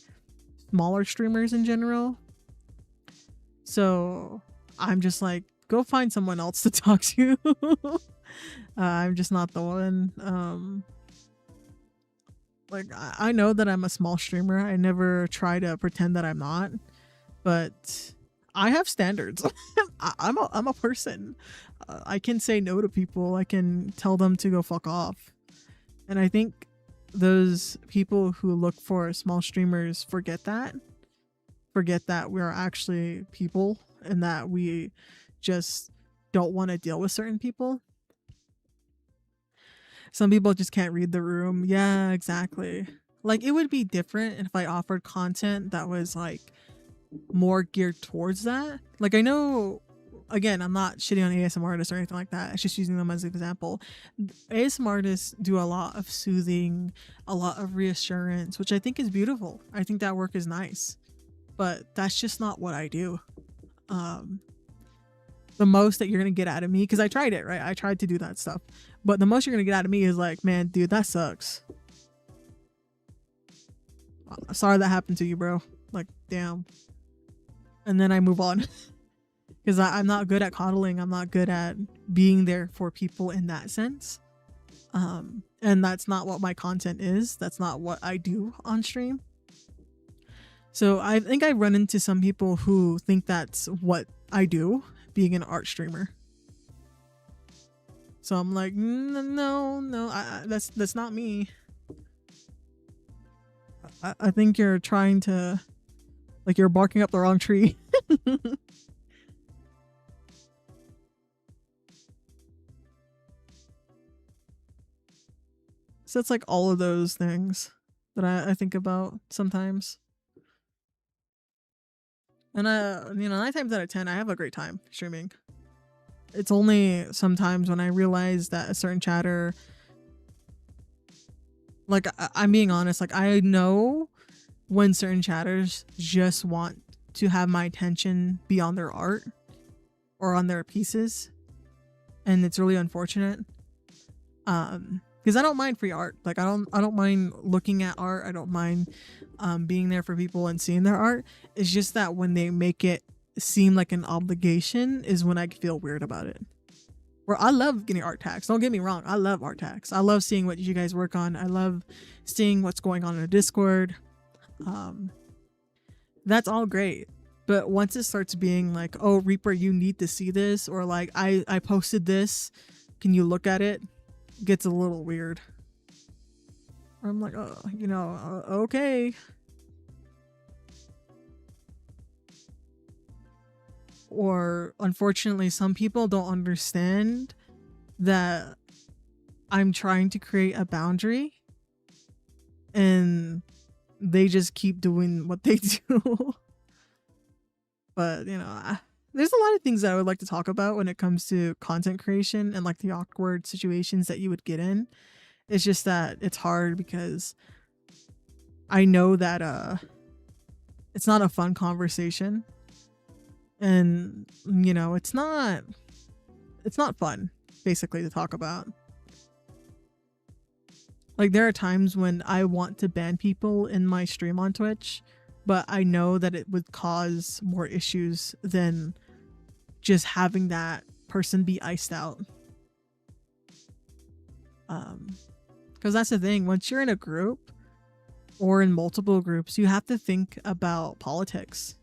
smaller streamers in general. So I'm just like, go find someone else to talk to. I'm just not the one. Like, I know that I'm a small streamer. I never try to pretend that I'm not, but I have standards. I'm a person. I can say no to people. I can tell them to go fuck off. And I think those people who look for small streamers forget that we are actually people, and that we just don't want to deal with certain people. Some people just can't read the room. Yeah, exactly. Like, it would be different if I offered content that was like more geared towards that. Like, I know, again, I'm not shitting on ASMR artists or anything like that. It's just using them as an example. ASMR artists do a lot of soothing, a lot of reassurance, which I think is beautiful. I think that work is nice, but that's just not what I do. The most that you're gonna get out of me, because I tried it, right? I tried to do that stuff, but the most you're gonna get out of me is like, man, dude, that sucks. Sorry that happened to you, bro. Like, damn. And then I move on. Because I'm not good at coddling. I'm not good at being there for people in that sense. And that's not what my content is. That's not what I do on stream. So I think I run into some people who think that's what I do, being an art streamer. So I'm like, no, that's not me. I think you're trying to, like, you're barking up the wrong tree. So it's like all of those things that I think about sometimes. And you know, 9 times out of 10, I have a great time streaming. It's only sometimes when I realize that a certain chatter, like, I'm being honest, like, I know when certain chatters just want to have my attention be on their art or on their pieces, and it's really unfortunate. Because I don't mind free art. Like, I don't mind looking at art. I don't mind being there for people and seeing their art. It's just that when they make it seem like an obligation is when I feel weird about it. Where I love getting art tags. Don't get me wrong. I love art tags. I love seeing what you guys work on. I love seeing what's going on in the Discord. That's all great. But once it starts being like, oh, Reaper, you need to see this, or like, I posted this, can you look at it? Gets a little weird. I'm like, oh, you know, okay. Or unfortunately, some people don't understand that I'm trying to create a boundary and they just keep doing what they do. But, you know, there's a lot of things that I would like to talk about when it comes to content creation and like the awkward situations that you would get in. It's just that it's hard because I know that it's not a fun conversation. And, you know, it's not fun, basically, to talk about. Like, there are times when I want to ban people in my stream on Twitch, but I know that it would cause more issues than just having that person be iced out. Because that's the thing. Once you're in a group or in multiple groups, you have to think about politics.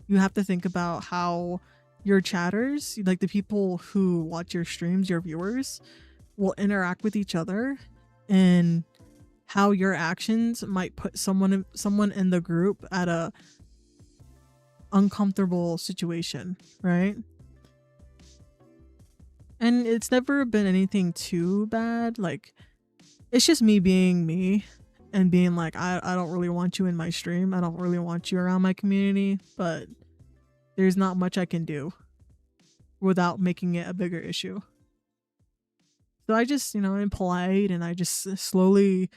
You have to think about how your chatters, like the people who watch your streams, your viewers, will interact with each other, and how your actions might put someone in the group at a uncomfortable situation, right? And it's never been anything too bad. Like, it's just me being me and being like, I don't really want you in my stream. I don't really want you around my community, but there's not much I can do without making it a bigger issue. So I just, you know, am polite and I just slowly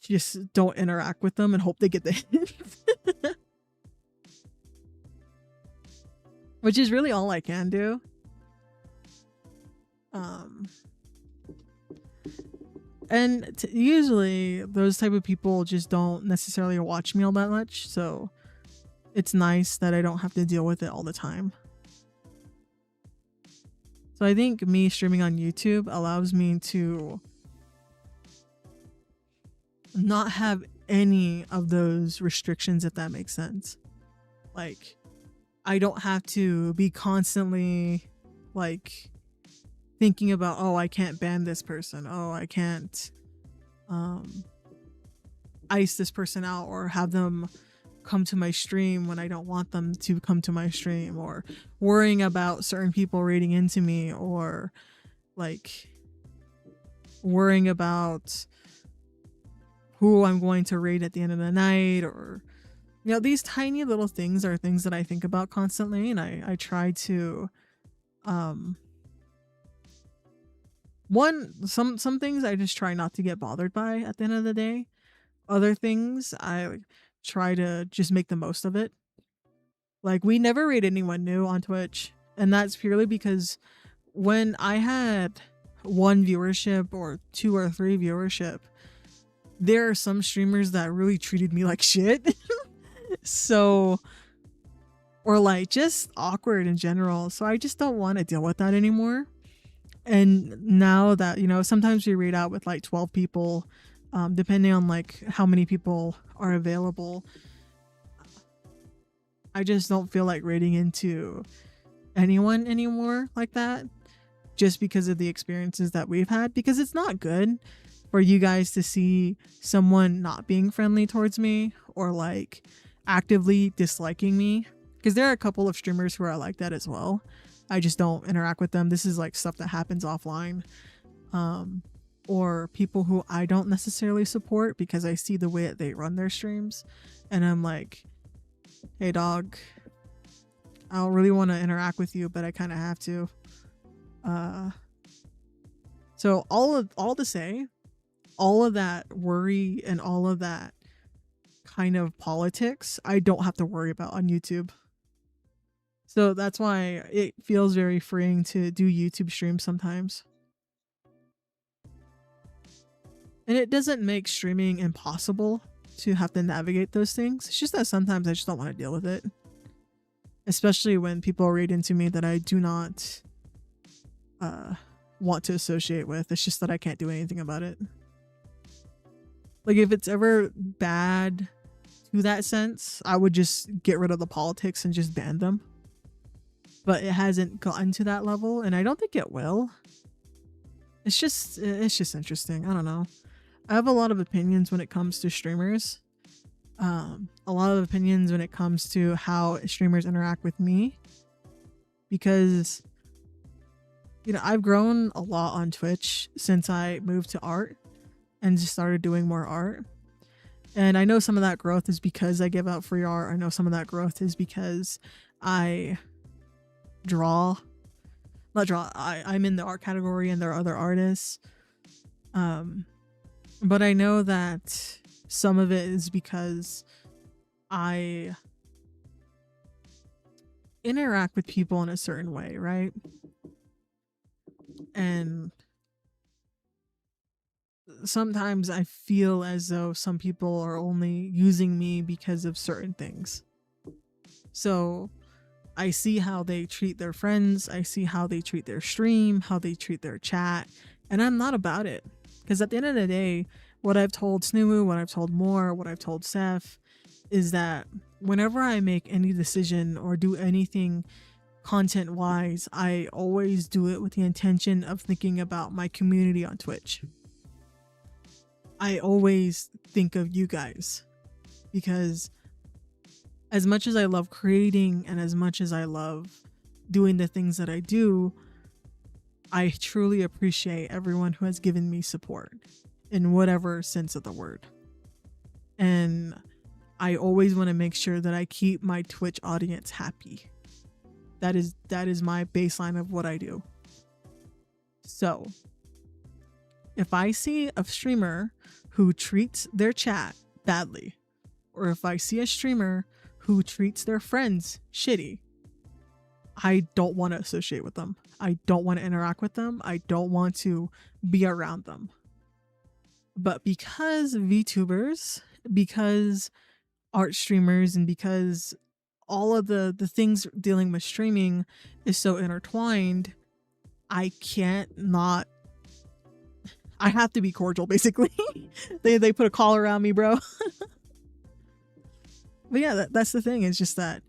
just don't interact with them and hope they get the hint. Which is really all I can do. And usually those type of people just don't necessarily watch me all that much, so it's nice that I don't have to deal with it all the time. So I think me streaming on YouTube allows me to not have any of those restrictions, if that makes sense. Like, I don't have to be constantly like thinking about, oh, I can't ban this person, oh, I can't ice this person out, or have them come to my stream when I don't want them to come to my stream, or worrying about certain people raiding into me, or like worrying about who I'm going to raid at the end of the night, or, you know, these tiny little things are things that I think about constantly, and I try to some things I just try not to get bothered by at the end of the day. Other things I try to just make the most of it. Like, we never raid anyone new on Twitch, and that's purely because when I had 1 viewership or 2 or 3 viewership, there are some streamers that really treated me like shit. So, or like just awkward in general. So I just don't want to deal with that anymore. And now that, you know, sometimes we raid out with like 12 people, depending on like how many people are available. I just don't feel like raiding into anyone anymore like that, just because of the experiences that we've had, because it's not good for you guys to see someone not being friendly towards me or like actively disliking me, because there are a couple of streamers who are like that as well. I just don't interact with them. This is like stuff that happens offline, or people who I don't necessarily support because I see the way that they run their streams and I'm like, hey dog, I don't really want to interact with you, but I kind of have to. So all to say, all of that worry and all of that kind of politics, I don't have to worry about on YouTube. So that's why it feels very freeing to do YouTube streams sometimes. And it doesn't make streaming impossible to have to navigate those things. It's just that sometimes I just don't want to deal with it. Especially when people raid into me that I do not want to associate with. It's just that I can't do anything about it. Like if it's ever bad to that sense, I would just get rid of the politics and just ban them. But it hasn't gotten to that level, and I don't think it will. It's just interesting. I don't know. I have a lot of opinions when it comes to streamers. A lot of opinions when it comes to how streamers interact with me. Because, you know, I've grown a lot on Twitch since I moved to art and just started doing more art. And I know some of that growth is because I give out free art. I know some of that growth is because I draw. I'm in the art category and there are other artists. But I know that some of it is because I interact with people in a certain way, right? And sometimes I feel as though some people are only using me because of certain things. So I see how they treat their friends, I see how they treat their stream, how they treat their chat, and I'm not about it. Because at the end of the day, what I've told Snoo, what I've told Moore, what I've told Seth is that whenever I make any decision or do anything content wise, I always do it with the intention of thinking about my community on Twitch. I always think of you guys, because as much as I love creating and as much as I love doing the things that I do, I truly appreciate everyone who has given me support in whatever sense of the word. And I always want to make sure that I keep my Twitch audience happy. That is my baseline of what I do. So if I see a streamer who treats their chat badly, or if I see a streamer who treats their friends shitty, I don't want to associate with them. I don't want to interact with them. I don't want to be around them. But because VTubers, because art streamers, and because all of the things dealing with streaming is so intertwined, I can't not. I have to be cordial, basically. they put a collar around me, bro. But yeah, that's the thing. It's just that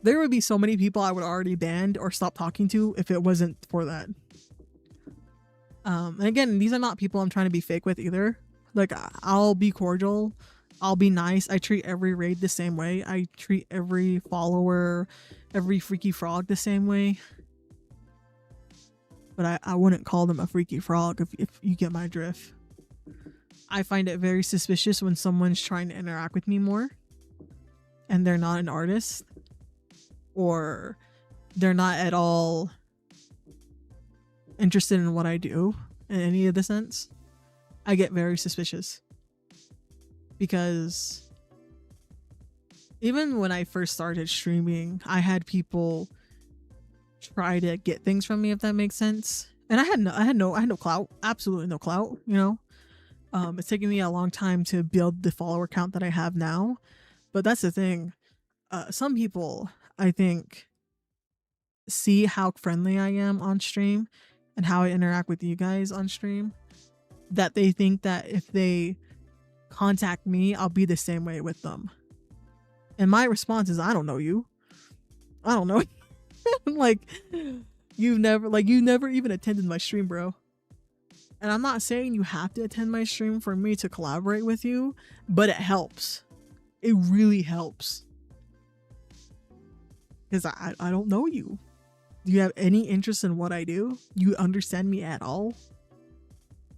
there would be so many people I would already banned or stop talking to if it wasn't for that. And again, these are not people I'm trying to be fake with either. Like, I'll be cordial, I'll be nice. I treat every raid the same way. I treat every follower, every freaky frog the same way. But I wouldn't call them a freaky frog, if you get my drift. I find it very suspicious when someone's trying to interact with me more and they're not an artist, or they're not at all interested in what I do in any of the sense. I get very suspicious, because even when I first started streaming, I had people try to get things from me, if that makes sense. And I had no clout, absolutely no clout, you know. It's taken me a long time to build the follower count that I have now, but that's the thing. Some people, I think, see how friendly I am on stream and how I interact with you guys on stream, that they think that if they contact me, I'll be the same way with them. And my response is, I don't know you. I don't know. Like, you never even attended my stream, bro. And I'm not saying you have to attend my stream for me to collaborate with you, but it helps. It really helps. Because I don't know you. Do you have any interest in what I do? You understand me at all?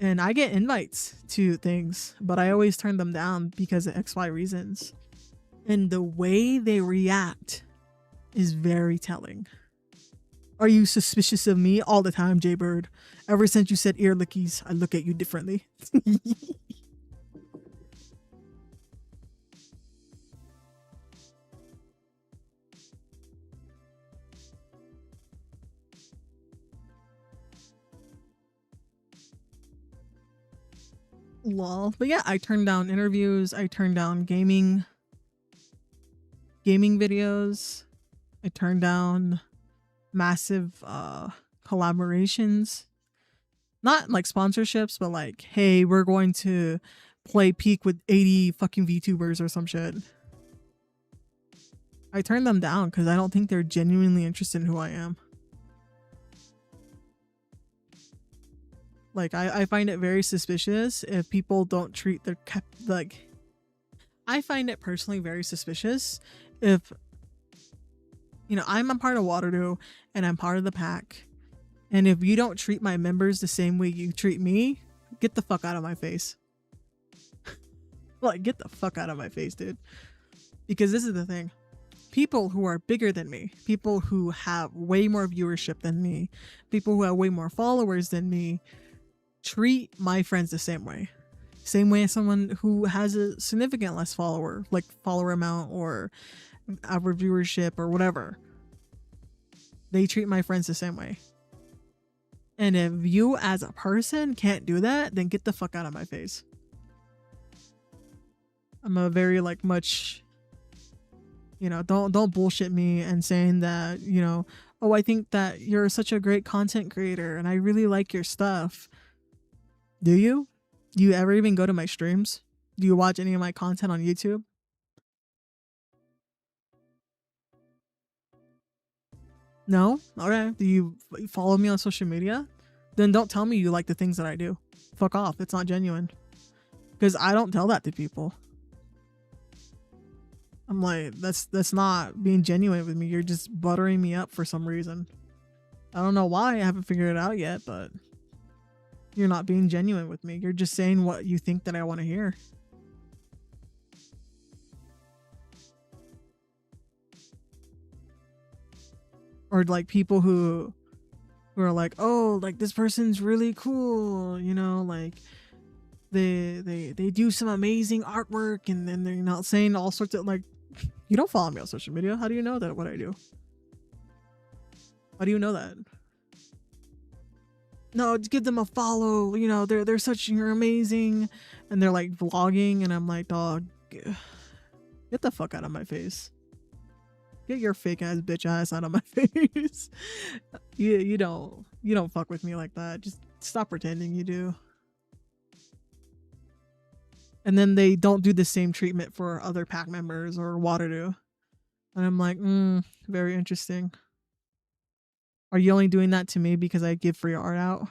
And I get invites to things, but I always turn them down because of XY reasons. And the way they react is very telling. Are you suspicious of me? All the time, Jaybird. Ever since you said ear lickies, I look at you differently. Lol. But yeah, I turned down interviews. I turned down gaming videos. I turned down massive collaborations. Not like sponsorships, but like, hey, we're going to play Peak with 80 fucking VTubers or some shit. I turned them down because I don't think they're genuinely interested in who I am. Like, I find it very suspicious if people don't treat their like, I find it personally very suspicious if, you know, I'm a part of Waterloo and I'm part of the pack, and if you don't treat my members the same way you treat me, get the fuck out of my face. Like, get the fuck out of my face, dude. Because this is the thing. People who are bigger than me, people who have way more viewership than me, people who have way more followers than me, treat my friends the same way. Same way as someone who has a significant less follower amount or average viewership or whatever. They treat my friends the same way. And if you as a person can't do that, then get the fuck out of my face. I'm a very like much, you know, don't bullshit me and saying that, you know, oh, I think that you're such a great content creator and I really like your stuff. Do you? Do you ever even go to my streams? Do you watch any of my content on YouTube? No? Okay. Do you follow me on social media? Then don't tell me you like the things that I do. Fuck off. It's not genuine. Because I don't tell that to people. I'm like, that's not being genuine with me. You're just buttering me up for some reason. I don't know why. I haven't figured it out yet, but you're not being genuine with me. You're just saying what you think that I want to hear. Or like people who are like, oh, like this person's really cool, you know, like they do some amazing artwork, and then they're not saying all sorts of like, you don't follow me on social media. How do you know that what I do? How do you know that? No, give them a follow, you know, they're such, you're amazing, and they're like vlogging, and I'm like, dog, get the fuck out of my face. Get your fake ass bitch ass out of my face. You don't fuck with me like that. Just stop pretending you do. And then they don't do the same treatment for other pack members or Waterloo. And I'm like, very interesting. Are you only doing that to me because I give free art out?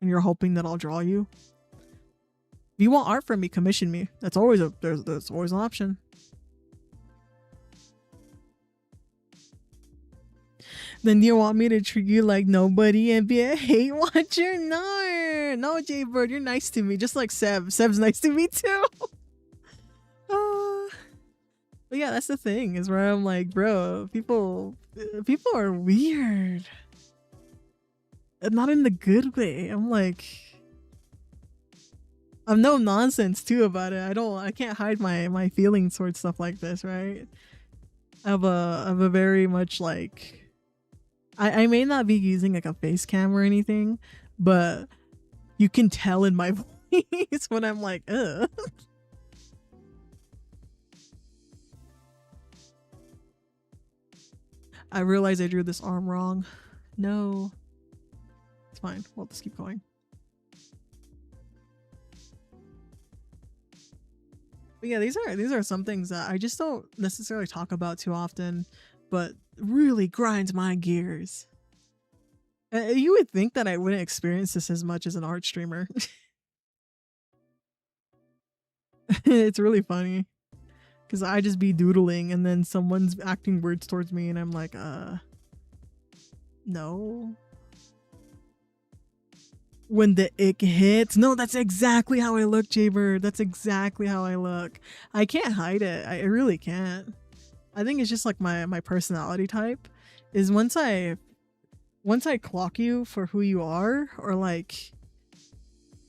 And you're hoping that I'll draw you? If you want art from me, commission me. That's always there's always an option. Then you want me to treat you like nobody and be a hate watcher? No, Jaybird, you're nice to me, just like Seb. Seb's nice to me too. But yeah, that's the thing, is where I'm like, bro, people are weird. And not in the good way. I'm like, I'm no nonsense too about it. I can't hide my feelings towards stuff like this, right? I have a very much like, I may not be using like a face cam or anything, but you can tell in my voice when I'm like, ugh. I realize I drew this arm wrong. No. It's fine. We'll just keep going. But But yeah, these are some things that I just don't necessarily talk about too often, but really grinds my gears. You would think that I wouldn't experience this as much as an art streamer. It's really funny because I just be doodling and then someone's acting words towards me and I'm like, no. When the ick hits, no, that's exactly how I look, Jaybird. That's exactly how I look. I can't hide it. I really can't. I think it's just like my personality type is once I clock you for who you are or like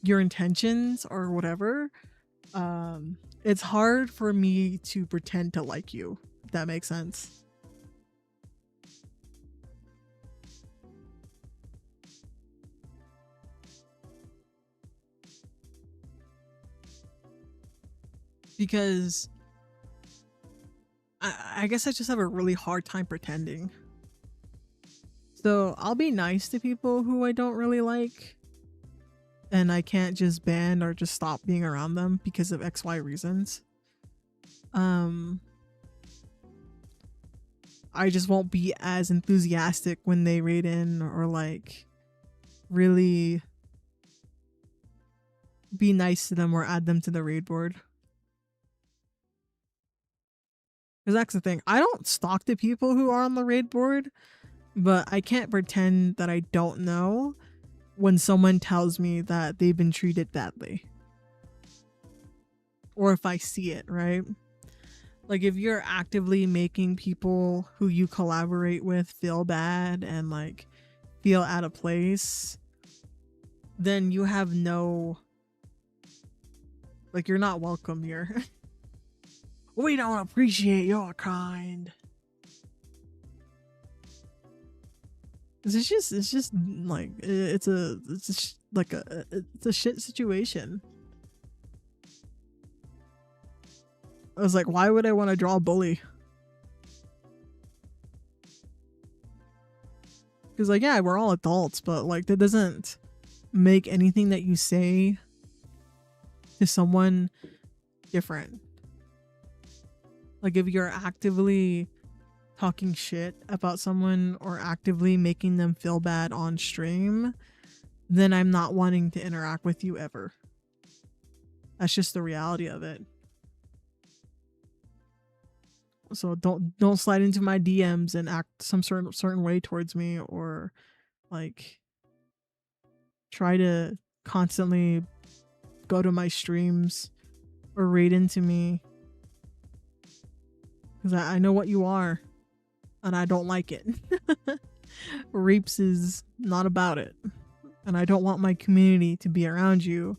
your intentions or whatever, it's hard for me to pretend to like you, if that makes sense. Because I guess I just have a really hard time pretending. So I'll be nice to people who I don't really like, and I can't just ban or just stop being around them because of XY reasons. I just won't be as enthusiastic when they raid in or like really be nice to them or add them to the raid board. Because that's the thing. I don't stalk the people who are on the raid board, but I can't pretend that I don't know when someone tells me that they've been treated badly. Or if I see it, right? Like if you're actively making people who you collaborate with feel bad and like feel out of place, then you have no, like, you're not welcome here. We don't appreciate your kind. It's just like it's a shit situation. I was like, why would I want to draw a bully? Because like, yeah, we're all adults, but like that doesn't make anything that you say to someone different. Like if you're actively talking shit about someone or actively making them feel bad on stream, then I'm not wanting to interact with you ever. That's just the reality of it. So don't slide into my DMs and act some certain way towards me or like try to constantly go to my streams or raid into me. Because I know what you are and I don't like it. Rapes is not about it. And I don't want my community to be around you.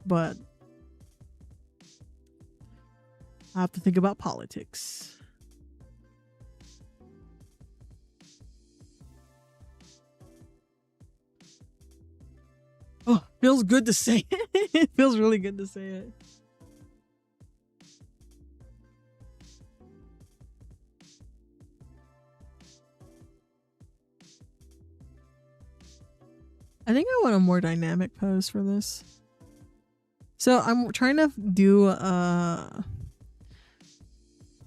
But I have to think about politics. Oh, feels good to say it. It feels really good to say it. I think I want a more dynamic pose for this. So I'm trying to do an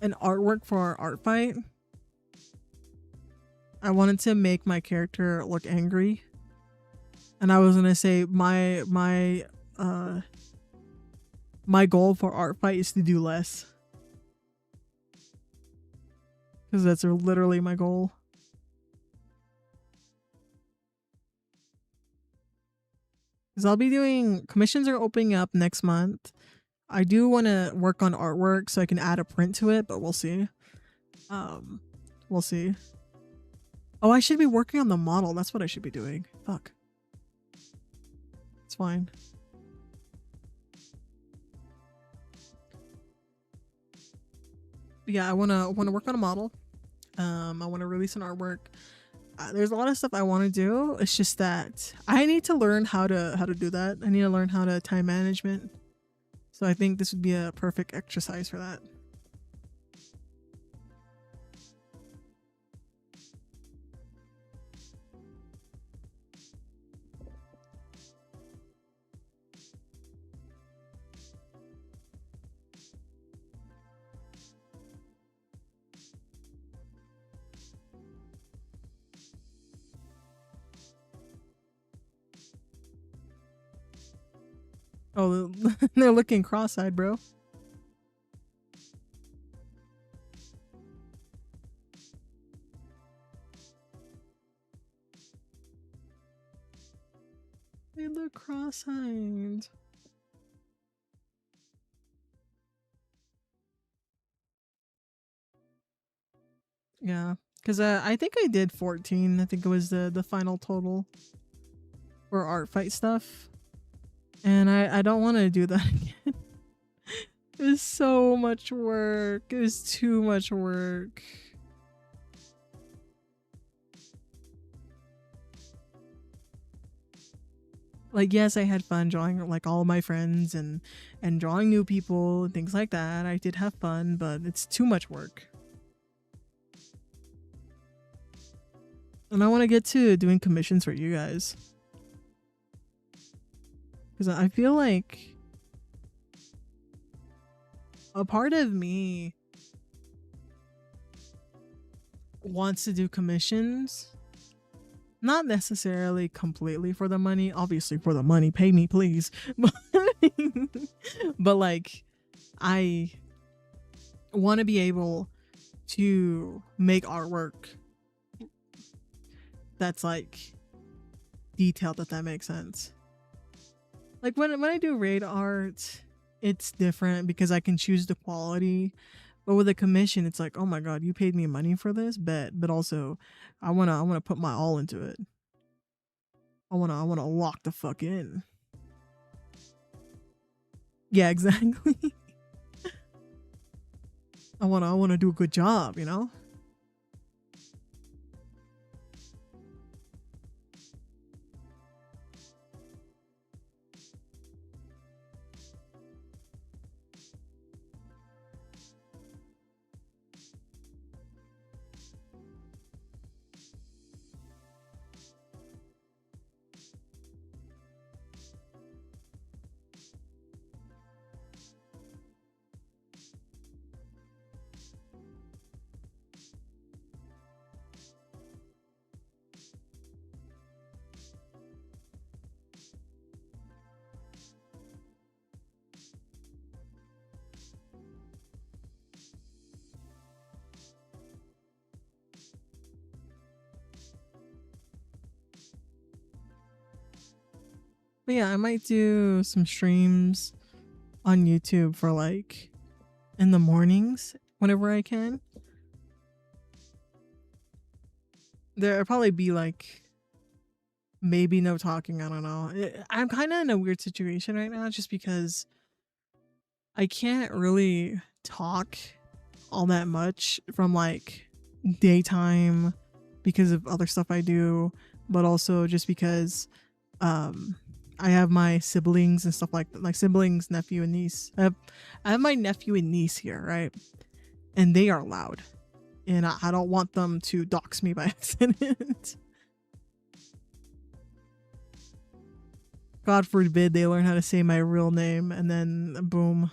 artwork for our art fight. I wanted to make my character look angry. And I was gonna say my goal for art fight is to do less. Because that's literally my goal. Because I'll be doing, commissions are opening up next month. I do want to work on artwork so I can add a print to it, but we'll see. We'll see. Oh, I should be working on the model. That's what I should be doing. Fuck. It's fine. Yeah, I wanna work on a model. I want to release an artwork. There's a lot of stuff I want to do. It's just that I need to learn how to do that. I need to learn how to time management. So I think this would be a perfect exercise for that. Oh, they're looking cross-eyed, bro. They look cross-eyed. Yeah, because I think I did 14. I think it was the final total for art fight stuff, and I don't want to do that again. It's so much work. It's too much work. Like, yes, I had fun drawing like all of my friends and drawing new people and things like that. I did have fun, but it's too much work. And I want to get to doing commissions for you guys. Because I feel like a part of me wants to do commissions. Not necessarily completely for the money. Obviously for the money. Pay me, please. But like, I want to be able to make artwork that's like detailed, if that makes sense. Like when I do raid art, it's different because I can choose the quality. But with a commission, it's like, oh my god, you paid me money for this, bet. But also, I wanna put my all into it. I wanna lock the fuck in. Yeah, exactly. I wanna do a good job, you know? But yeah, I might do some streams on YouTube for like in the mornings whenever I can. There'll probably be like maybe no talking. I don't know. I'm kind of in a weird situation right now just because I can't really talk all that much from like daytime because of other stuff I do, but also just because I have my siblings and stuff like that. Like siblings, nephew and niece. I have my nephew and niece here, right? And they are loud. And I don't want them to dox me by accident. God forbid they learn how to say my real name and then boom.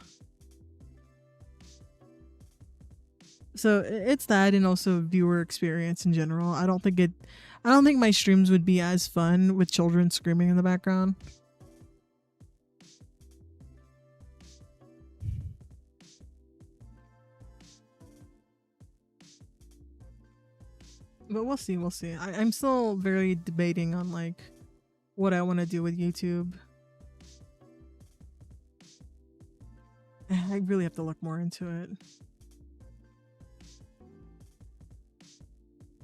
So it's that, and also viewer experience in general. I don't think my streams would be as fun with children screaming in the background. But we'll see, we'll see. I'm still very debating on like what I want to do with YouTube. I really have to look more into it.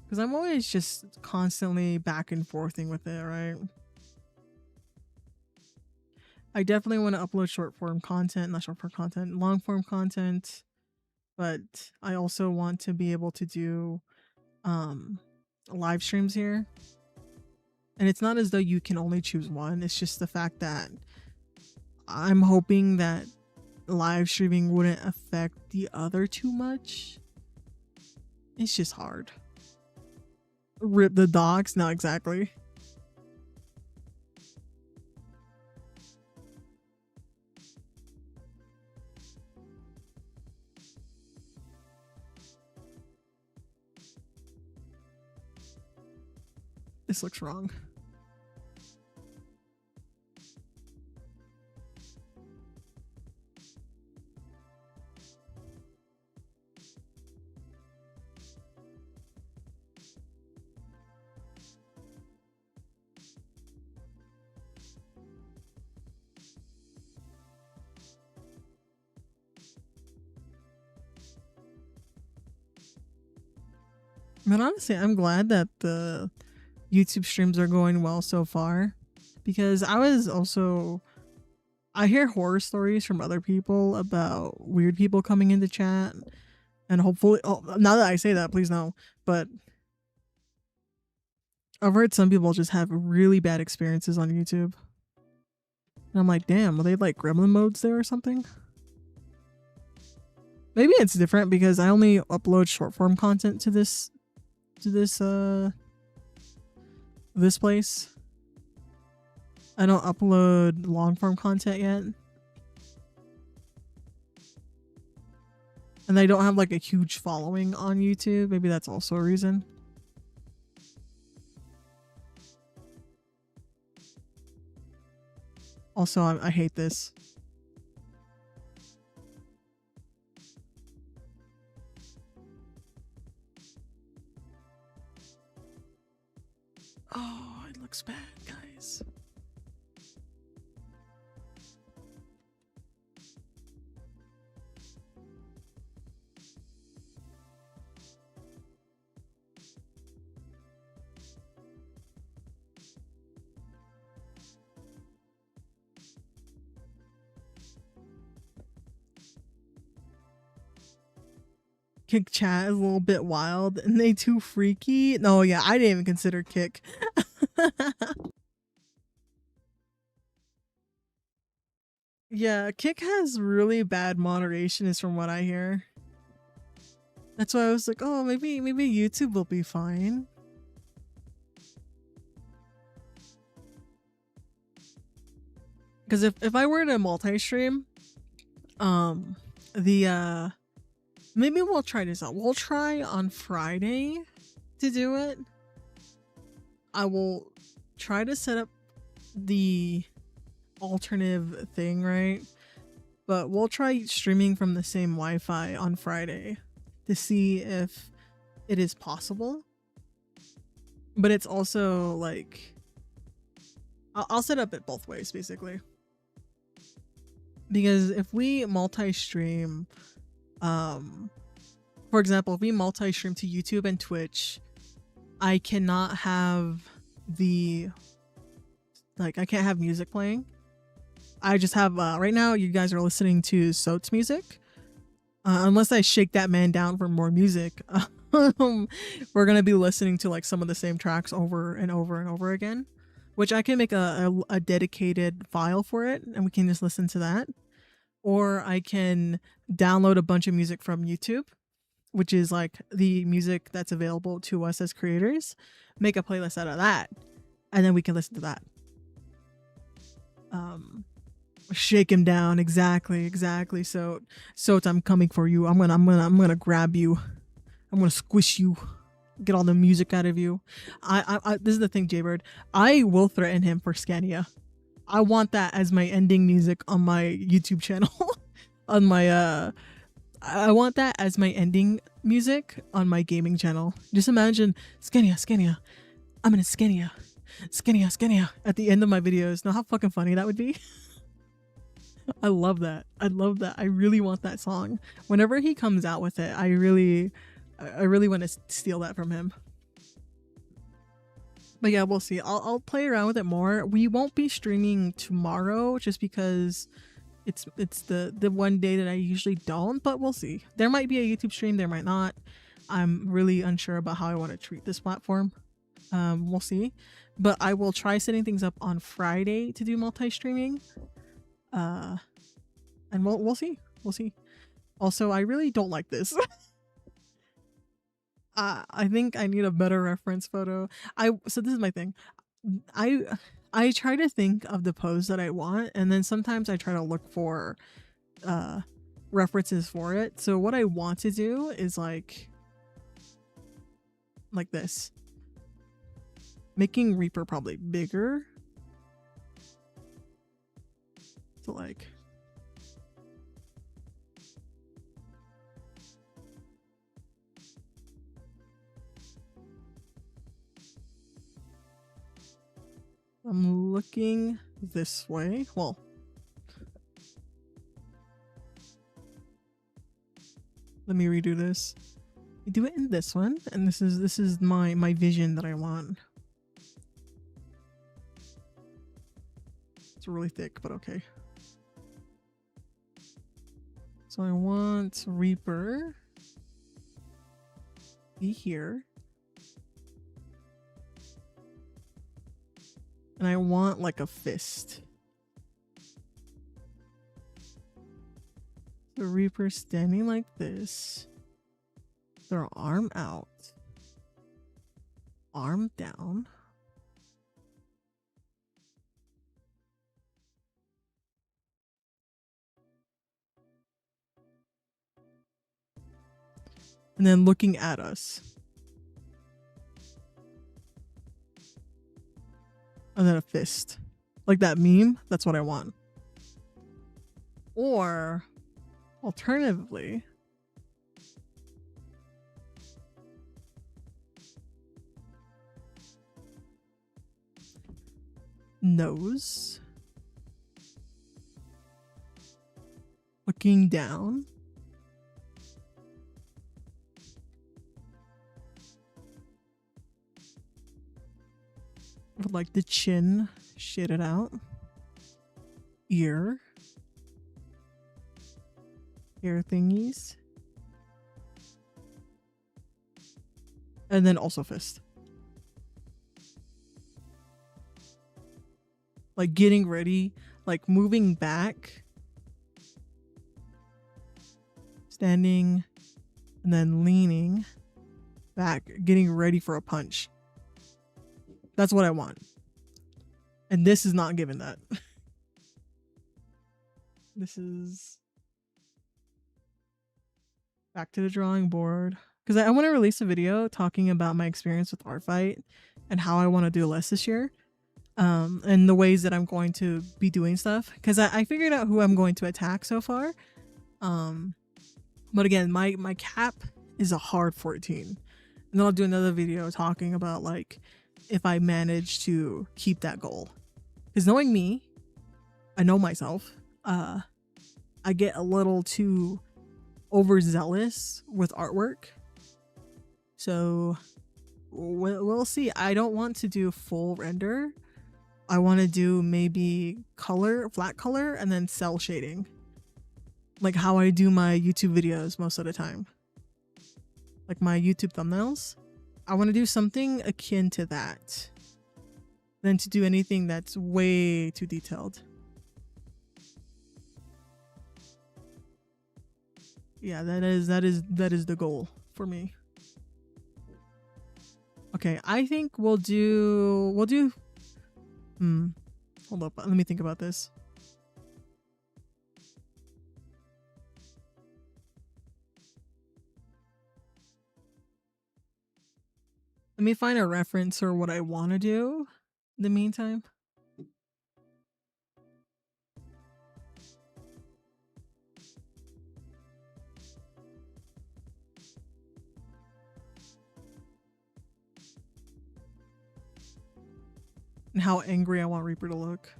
Because I'm always just constantly back and forthing with it, right? I definitely want to upload short form content, not short form content, long form content. But I also want to be able to do live streams here. And it's not as though you can only choose one. It's just the fact that I'm hoping that live streaming wouldn't affect the other too much. It's just hard. Rip the dogs? Not exactly. This looks wrong. But honestly, I'm glad that the YouTube streams are going well so far, because I hear horror stories from other people about weird people coming into chat, and hopefully, now that I say that, please no, but I've heard some people just have really bad experiences on YouTube. And I'm like, damn, are they like gremlin modes there or something? Maybe it's different because I only upload short form content to this place. I don't upload long form content yet. And I don't have like a huge following on YouTube. Maybe that's also a reason. Also, I hate this. Oh, it looks bad, guys. Kick chat is a little bit wild, and they too freaky. No, yeah, I didn't even consider Kick. Yeah, Kick has really bad moderation, is from what I hear. That's why I was like, oh, maybe YouTube will be fine. Because if I were to multi-stream, maybe we'll try this out. We'll try on Friday to do it. I will try to set up the alternative thing, right? But we'll try streaming from the same Wi-Fi on Friday to see if it is possible. But it's also like, I'll set up it both ways basically. Because if we multi-stream, for example, if we multi-stream to YouTube and Twitch, I cannot have I can't have music playing. I just have, right now you guys are listening to Soat's music. Unless I shake that man down for more music, we're gonna be listening to like some of the same tracks over and over and over again, which I can make a dedicated file for it and we can just listen to that. Or I can download a bunch of music from YouTube, which is like the music that's available to us as creators, make a playlist out of that, and then we can listen to that. Shake him down. Exactly. So I'm coming for you. I'm gonna grab you. I'm gonna squish you. Get all the music out of you. I this is the thing, Jaybird. I will threaten him for Scania. I want that as my ending music on my YouTube channel. On my I want that as my ending music on my gaming channel. Just imagine Scania. I'm gonna Scania at the end of my videos. Know how fucking funny that would be? I love that. I really want that song. Whenever he comes out with it, I really want to steal that from him. But yeah, we'll see. I'll play around with it more. We won't be streaming tomorrow just because it's the one day that I usually don't, but we'll see. There might be a YouTube stream, there might not. I'm really unsure about how I want to treat this platform. We'll see. But I will try setting things up on Friday to do multi-streaming. And we'll see. Also, I really don't like this. I think I need a better reference photo. So this is my thing. I try to think of the pose that I want, and then sometimes I try to look for references for it. So what I want to do is like this. Making Reaper probably bigger. So like I'm looking this way. Well, let me redo this. We do it in this one, and this is my vision that I want. It's really thick, but okay. So I want Reaper be here. And I want like a fist. The Reaper standing like this. Their arm out. Arm down. And then looking at us. And then a fist. Like that meme. That's what I want. Or alternatively, nose. Looking down. With like the chin shaded out. Ear thingies. And then also fist. Like getting ready, like moving back. Standing and then leaning back, getting ready for a punch. That's what I want. And this is not given that. This is back to the drawing board. Because I want to release a video talking about my experience with Art Fight and how I want to do less this year. And the ways that I'm going to be doing stuff. Because I figured out who I'm going to attack so far. But again, my cap is a hard 14. And then I'll do another video talking about like if I manage to keep that goal. Because knowing me, I know myself, I get a little too overzealous with artwork. So we'll see. I don't want to do full render. I want to do maybe color, flat color, and then cell shading. Like how I do my YouTube videos most of the time. Like my YouTube thumbnails. I want to do something akin to that. Than to do anything that's way too detailed. Yeah, that is the goal for me. Okay, I think we'll do hold up, let me think about this. Let me find a reference or what I want to do in the meantime. And how angry I want Reaper to look.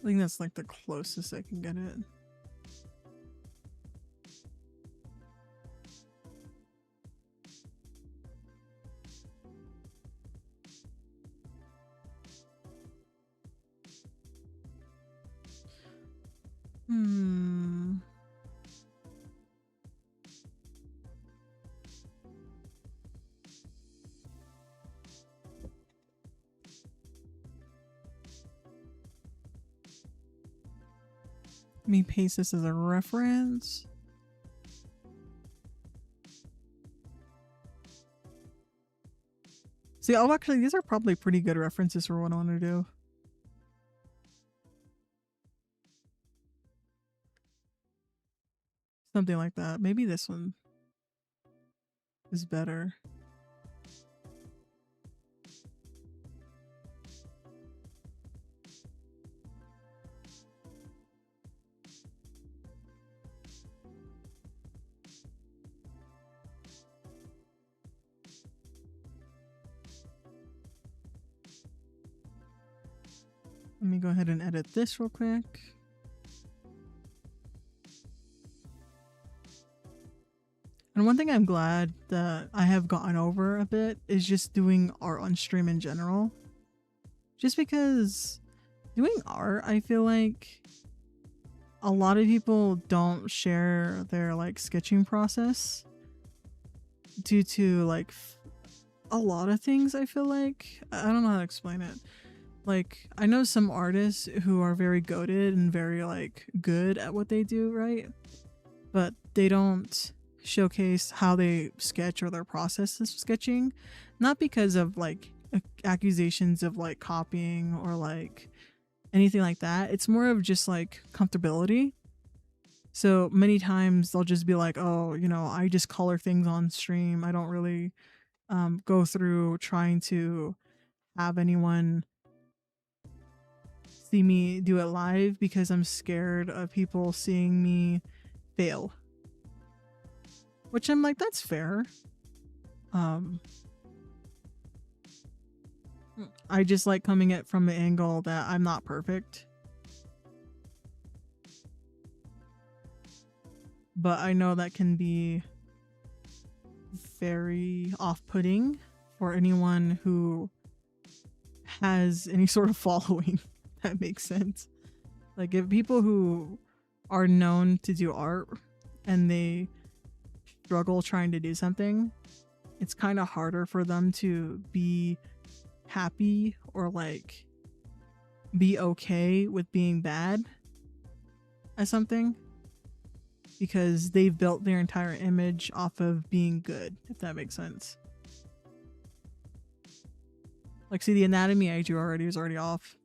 I think that's like the closest I can get it. Let me paste this as a reference. See, oh, actually, these are probably pretty good references for what I want to do. Something like that. Maybe this one is better. Let me go ahead and edit this real quick. And one thing I'm glad that I have gotten over a bit is just doing art on stream in general. Just because doing art, I feel like a lot of people don't share their like sketching process due to like a lot of things. I feel like I don't know how to explain it. Like I know some artists who are very goated and very like good at what they do, right? But they don't showcase how they sketch or their process of sketching, not because of like accusations of like copying or like anything like that. It's more of just like comfortability. So many times they'll just be like, oh, you know, I just color things on stream. I don't really go through trying to have anyone see me do it live because I'm scared of people seeing me fail. Which I'm like, that's fair. I just like coming at from the angle that I'm not perfect. But I know that can be very off-putting for anyone who has any sort of following. That makes sense. Like if people who are known to do art and they struggle trying to do something, it's kind of harder for them to be happy or like be okay with being bad at something because they've built their entire image off of being good, if that makes sense. Like see, the anatomy I drew already was already off.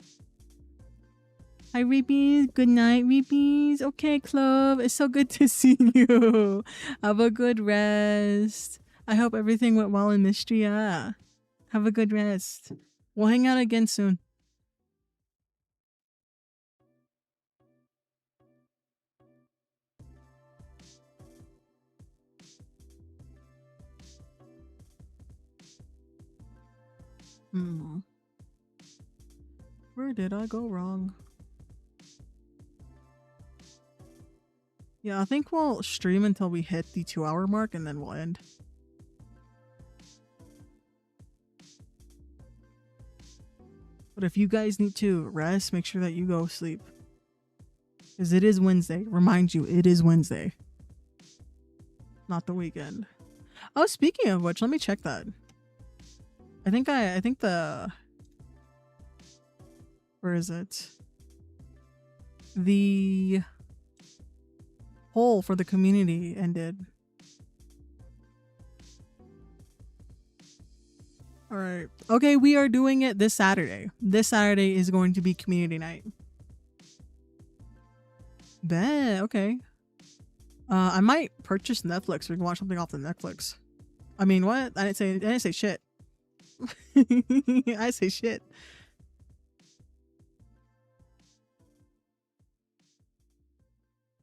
Hi Reepies, good night Reepies. Okay Clove, it's so good to see you. Have a good rest. I hope everything went well in Mystria. Have a good rest. We'll hang out again soon. Where did I go wrong? Yeah, I think we'll stream until we hit the 2-hour mark and then we'll end. But if you guys need to rest, make sure that you go sleep. Because it is Wednesday. Remind you, it is Wednesday. Not the weekend. Oh, speaking of which, let me check that. I think the... Where is it? The poll for the community ended. Alright. Okay, we are doing it this Saturday. This Saturday is going to be community night. Bet, okay. I might purchase Netflix so we can watch something off the Netflix. I mean, what? I didn't say shit. I say shit.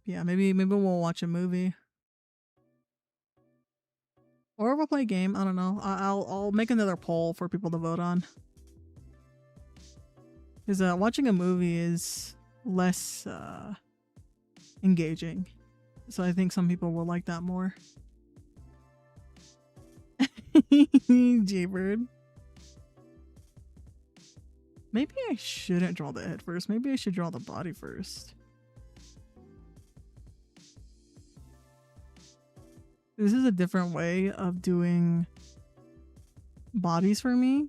Yeah, maybe we'll watch a movie. Or we'll play a game. I don't know. I'll make another poll for people to vote on. Because watching a movie is less engaging. So I think some people will like that more. Jaybird. Maybe I shouldn't draw the head first. Maybe I should draw the body first. This is a different way of doing bodies for me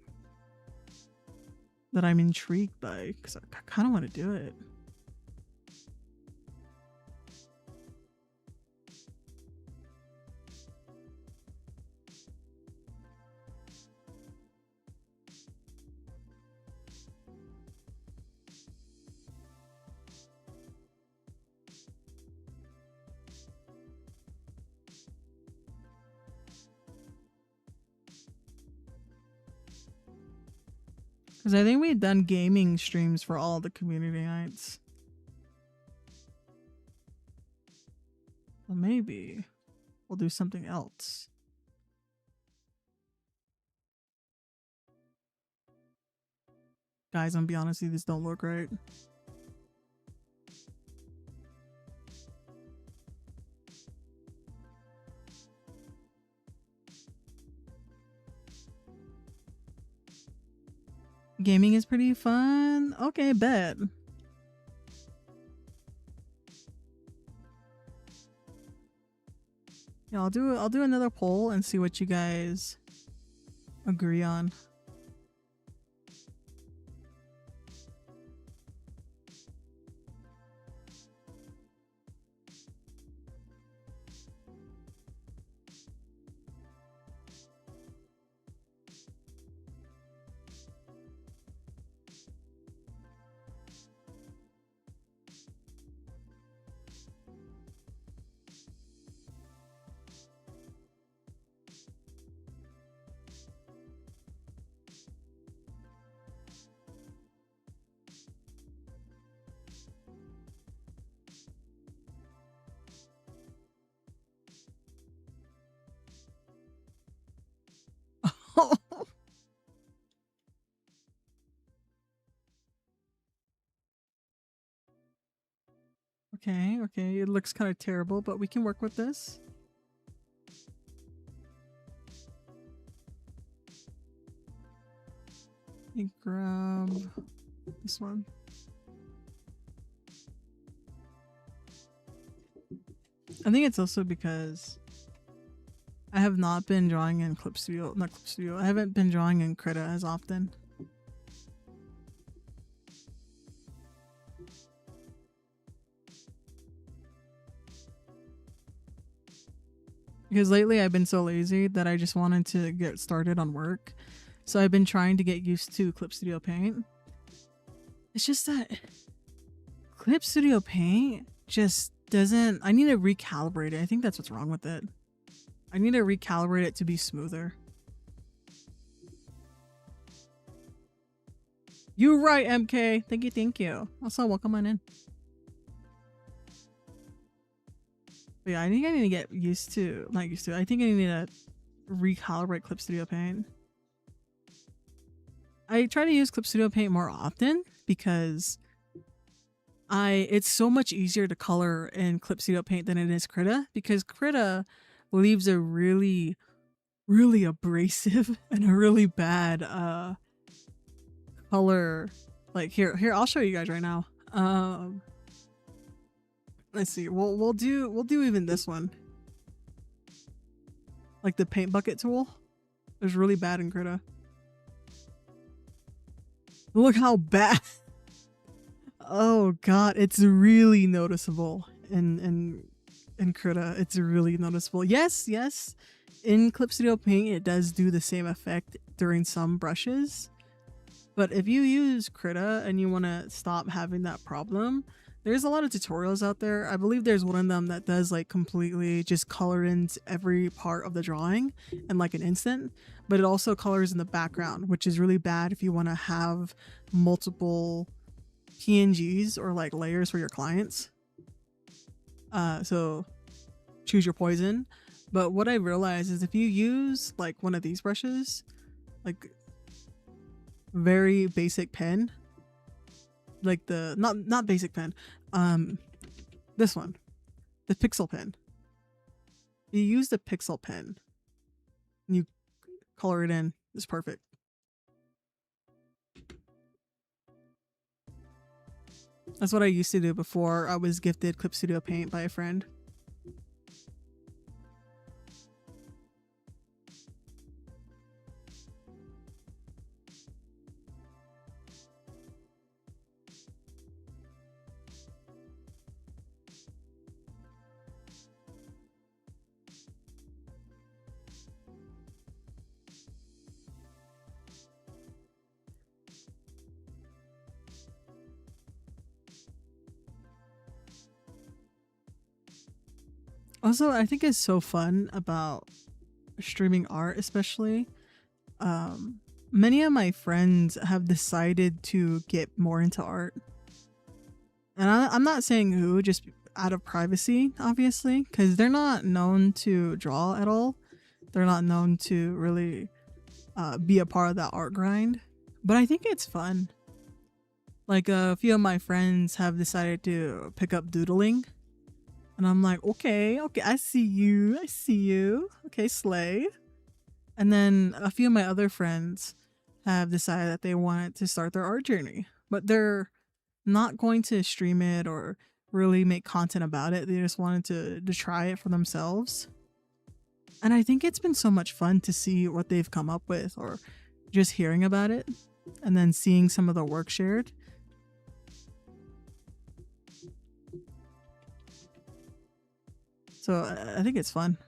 that I'm intrigued by because I kind of want to do it. Because I think we've done gaming streams for all the community nights. Well, maybe we'll do something else. Guys, I'm be honest, these don't look right. Gaming is pretty fun. Okay, bet. Yeah, I'll do another poll and see what you guys agree on. Okay, it looks kind of terrible, but we can work with this. Let me grab this one. I think it's also because I have not been drawing in Clip Studio, not Clip Studio, I haven't been drawing in Krita as often. Because lately I've been so lazy that I just wanted to get started on work. So I've been trying to get used to Clip Studio Paint. It's just that Clip Studio Paint just doesn't... I need to recalibrate it. I think that's what's wrong with it. I need to recalibrate it to be smoother. You're right, MK. Thank you. Also, welcome on in. But yeah, I think I need to get used to... Not used to. I think I need to recalibrate Clip Studio Paint. I try to use Clip Studio Paint more often because it's so much easier to color in Clip Studio Paint than it is Krita, because Krita leaves a really, really abrasive and a really bad color. Like here, I'll show you guys right now. Let's see. We'll do even this one. Like the paint bucket tool is really bad in Krita. Look how bad. Oh god, it's really noticeable in Krita. It's really noticeable. Yes, in Clip Studio Paint it does do the same effect during some brushes, but if you use Krita and you want to stop having that problem, there's a lot of tutorials out there. I believe there's one of them that does like completely just color in every part of the drawing in like an instant, but it also colors in the background, which is really bad if you want to have multiple PNGs or like layers for your clients. So choose your poison. But what I realized is if you use like one of these brushes, like very basic pen, like the not basic pen, this one, the pixel pen. You use the pixel pen and you color it in. It's perfect. That's what I used to do before I was gifted Clip Studio Paint by a friend. Also, I think it's so fun about streaming art, especially. Many of my friends have decided to get more into art. And I'm not saying who, just out of privacy, obviously, because they're not known to draw at all. They're not known to really be a part of that art grind. But I think it's fun. Like a few of my friends have decided to pick up doodling. And I'm like, okay, I see you. I see you. Okay, slay. And then a few of my other friends have decided that they wanted to start their art journey, but they're not going to stream it or really make content about it. They just wanted to try it for themselves. And I think it's been so much fun to see what they've come up with, or just hearing about it and then seeing some of the work shared. So I think it's fun.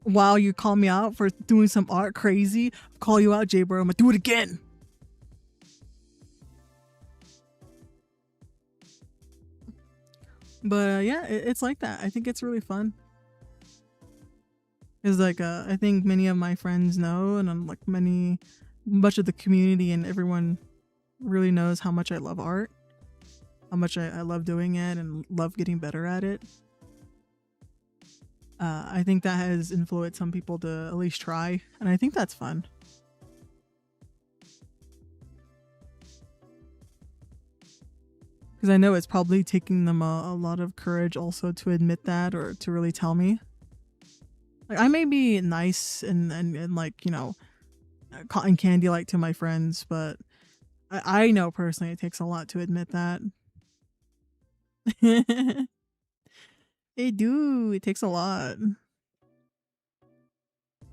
Wow, you call me out for doing some art crazy. I'll call you out, J-Bro. I'm gonna do it again. But yeah, it's like that. I think it's really fun. Because like I think many of my friends know, and I'm like much of the community and everyone really knows how much I love art, how much I love doing it and love getting better at it. I think that has influenced some people to at least try, and I think that's fun. Because I know it's probably taking them a lot of courage also to admit that, or to really tell me. Like, I may be nice and like, you know, cotton candy like to my friends, but I know personally it takes a lot to admit that. It takes a lot.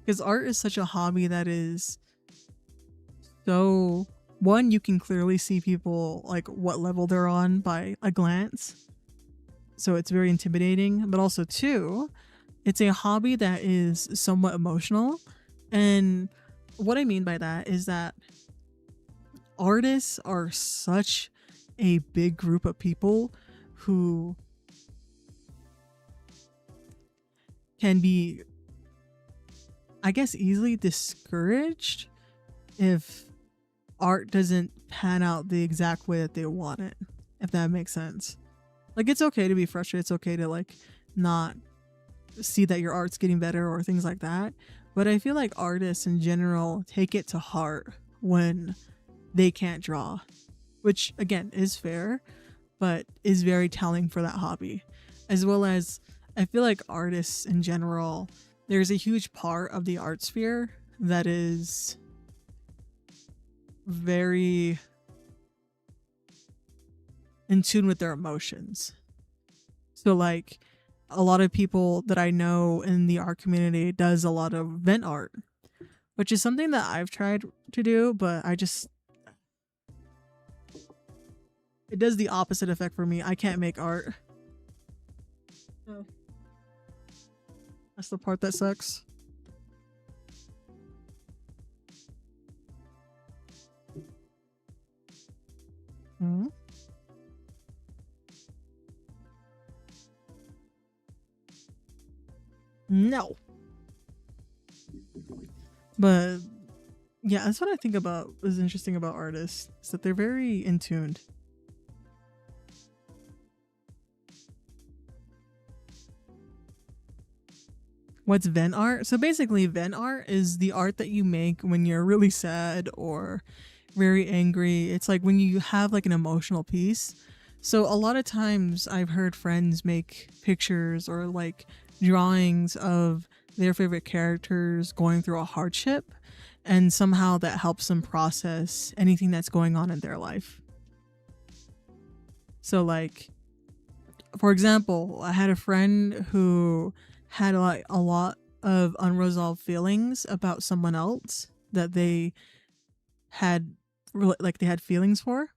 Because art is such a hobby that is so, one, you can clearly see people like what level they're on by a glance. So it's very intimidating, but also two, it's a hobby that is somewhat emotional. And what I mean by that is that artists are such a big group of people who can be, I guess, easily discouraged if art doesn't pan out the exact way that they want it, if that makes sense. Like, it's okay to be frustrated, it's okay to like not see that your art's getting better or things like that, but I feel like artists in general take it to heart when they can't draw, which again is fair, but is very telling for that hobby. As well as, I feel like artists in general, there's a huge part of the art sphere that is very in tune with their emotions. So like, a lot of people that I know in the art community does a lot of vent art, which is something that I've tried to do, but it does the opposite effect for me. I can't make art. Oh. That's the part that sucks. Hmm? No. But yeah, that's what I think about is interesting about artists, is that they're very in tuned. What's vent art? So basically, vent art is the art that you make when you're really sad or very angry. It's like when you have like an emotional piece. So a lot of times I've heard friends make pictures or like drawings of their favorite characters going through a hardship, and somehow that helps them process anything that's going on in their life. So like, for example, I had a friend who had like a lot of unresolved feelings about someone else that they had like they had feelings for.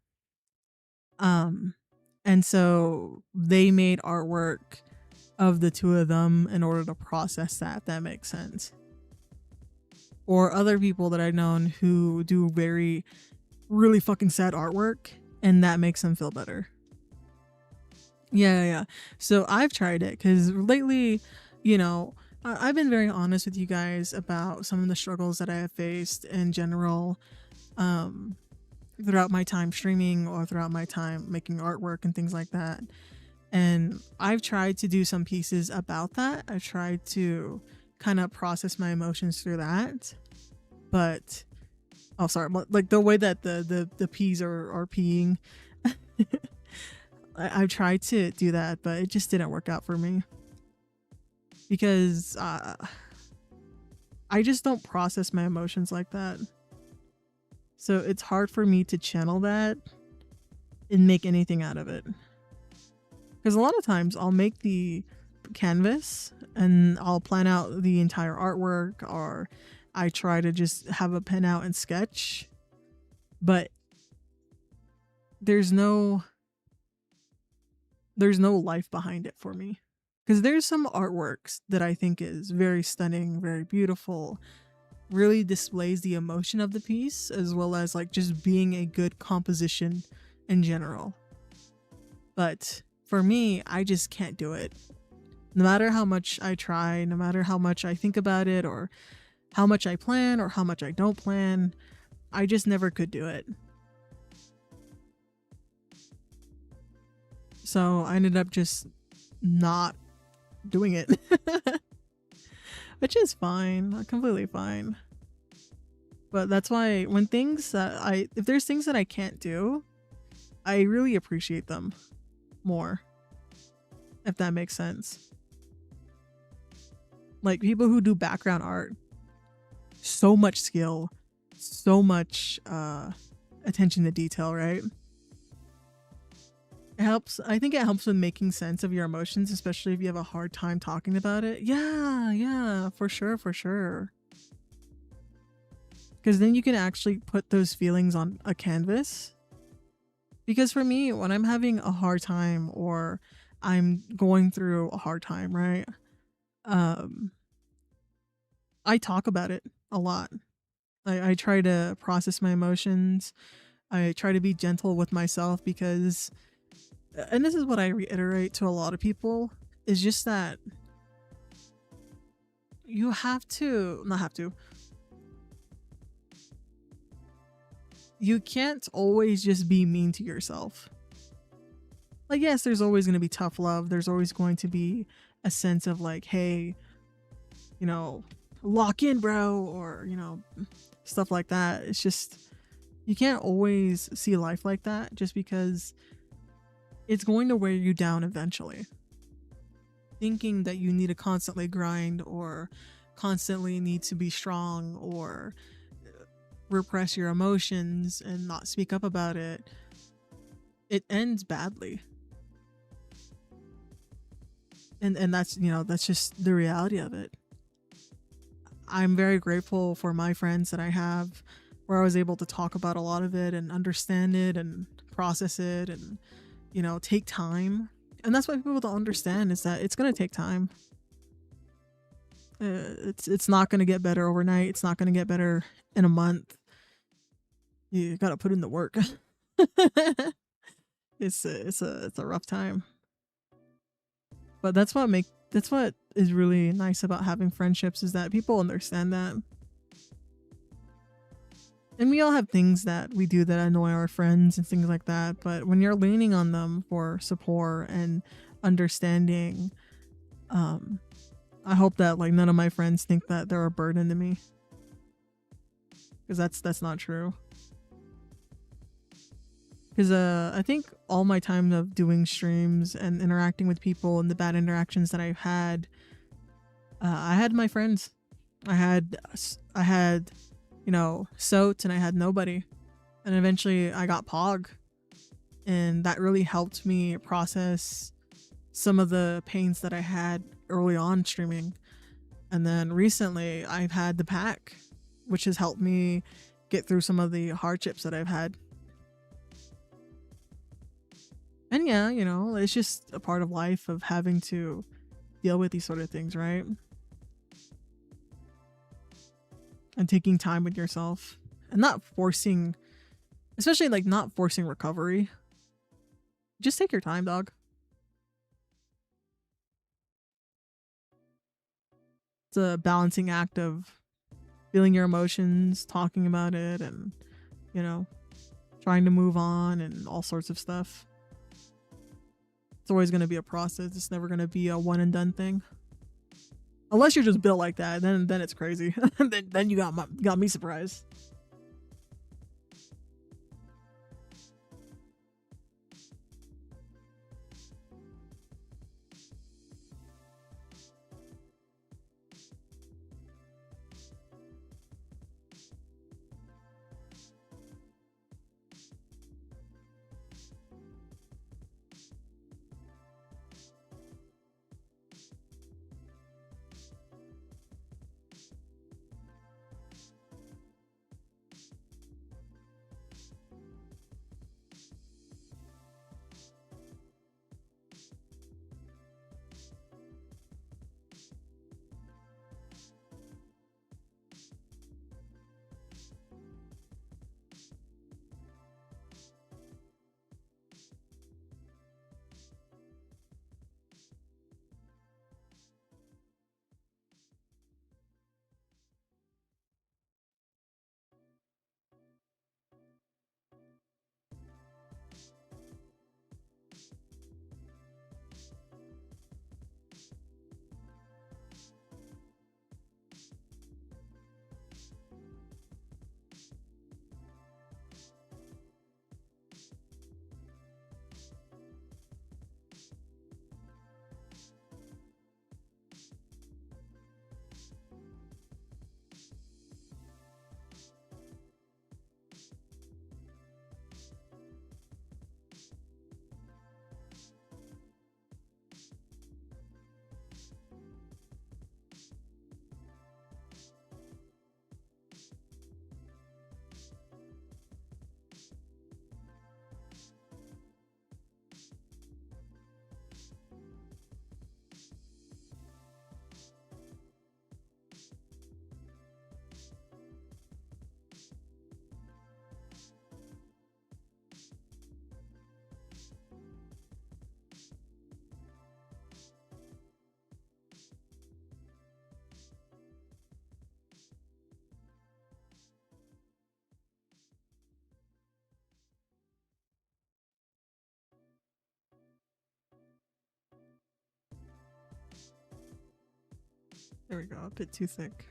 And so they made artwork of the two of them in order to process that, if that makes sense. Or other people that I've known who do really fucking sad artwork, and that makes them feel better. Yeah. So I've tried it because lately, you know, I've been very honest with you guys about some of the struggles that I have faced in general, throughout my time streaming or throughout my time making artwork and things like that. And I've tried to do some pieces about that. I've tried to kind of process my emotions through that. But Oh, sorry, like the way that the peas are peeing. I've tried to do that, but it just didn't work out for me because I just don't process my emotions like that. So it's hard for me to channel that and make anything out of it. Because a lot of times I'll make the canvas and I'll plan out the entire artwork, or I try to just have a pen out and sketch, but there's no life behind it for me. Because there's some artworks that I think is very stunning, very beautiful, really displays the emotion of the piece, as well as like just being a good composition in general. But for me, I just can't do it. No matter how much I try, no matter how much I think about it, or how much I plan, or how much I don't plan, I just never could do it. So I ended up just not doing it. Which is fine, completely fine. But that's why when things that if there's things that I can't do, I really appreciate them more, if that makes sense. Like people who do background art, so much skill, so much attention to detail, right? It helps. I think it helps with making sense of your emotions, especially if you have a hard time talking about it. Yeah, for sure, for sure. Because then you can actually put those feelings on a canvas. Because for me, when I'm having a hard time or I'm going through a hard time, right? I talk about it a lot. I try to process my emotions. I try to be gentle with myself because, and this is what I reiterate to a lot of people, is just that you you can't always just be mean to yourself. Like, yes, there's always going to be tough love. There's always going to be a sense of like, hey, you know, lock in, bro, or, you know, stuff like that. It's just, you can't always see life like that just because it's going to wear you down eventually. Thinking that you need to constantly grind or constantly need to be strong or repress your emotions and not speak up about it, it ends badly. And that's, you know, that's just the reality of it. I'm very grateful for my friends that I have where I was able to talk about a lot of it and understand it and process it and, you know, take time. And that's what people don't understand, is that it's going to take time. It's not going to get better overnight. It's not going to get better in a month. You got to put in the work. It's a rough time. But that's what is really nice about having friendships, is that people understand that. And we all have things that we do that annoy our friends and things like that, but when you're leaning on them for support and understanding, I hope that like none of my friends think that they're a burden to me, because that's not true. Because I think all my time of doing streams and interacting with people and the bad interactions that I've had, I had my friends. I had you know, Soat, and I had nobody. And eventually I got Pog. And that really helped me process some of the pains that I had early on streaming. And then recently I've had the pack, which has helped me get through some of the hardships that I've had. And yeah, you know, it's just a part of life of having to deal with these sort of things, right? And taking time with yourself and not forcing, especially like not forcing recovery. Just take your time, dog. It's a balancing act of feeling your emotions, talking about it, and, you know, trying to move on and all sorts of stuff. It's always going to be a process. It's never going to be a one and done thing. Unless you're just built like that, then it's crazy. then you got me surprised. There we go, a bit too thick.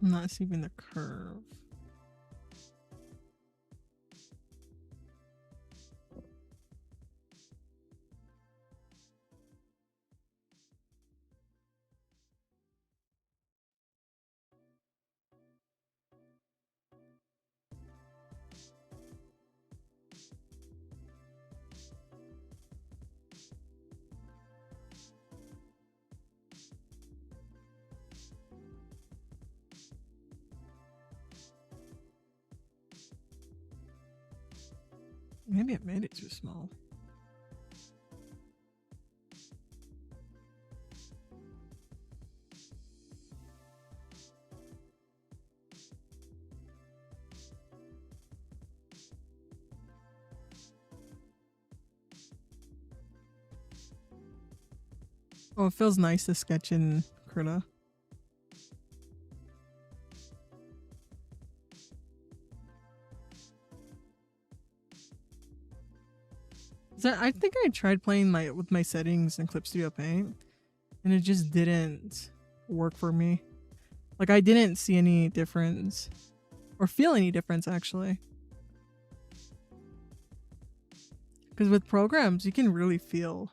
I'm not seeing the curve. Maybe I made it too small. Oh, it feels nice to sketch in Krita. I think I tried playing with my settings in Clip Studio Paint, and it just didn't work for me. Like, I didn't see any difference, or feel any difference actually. Because with programs, you can really feel.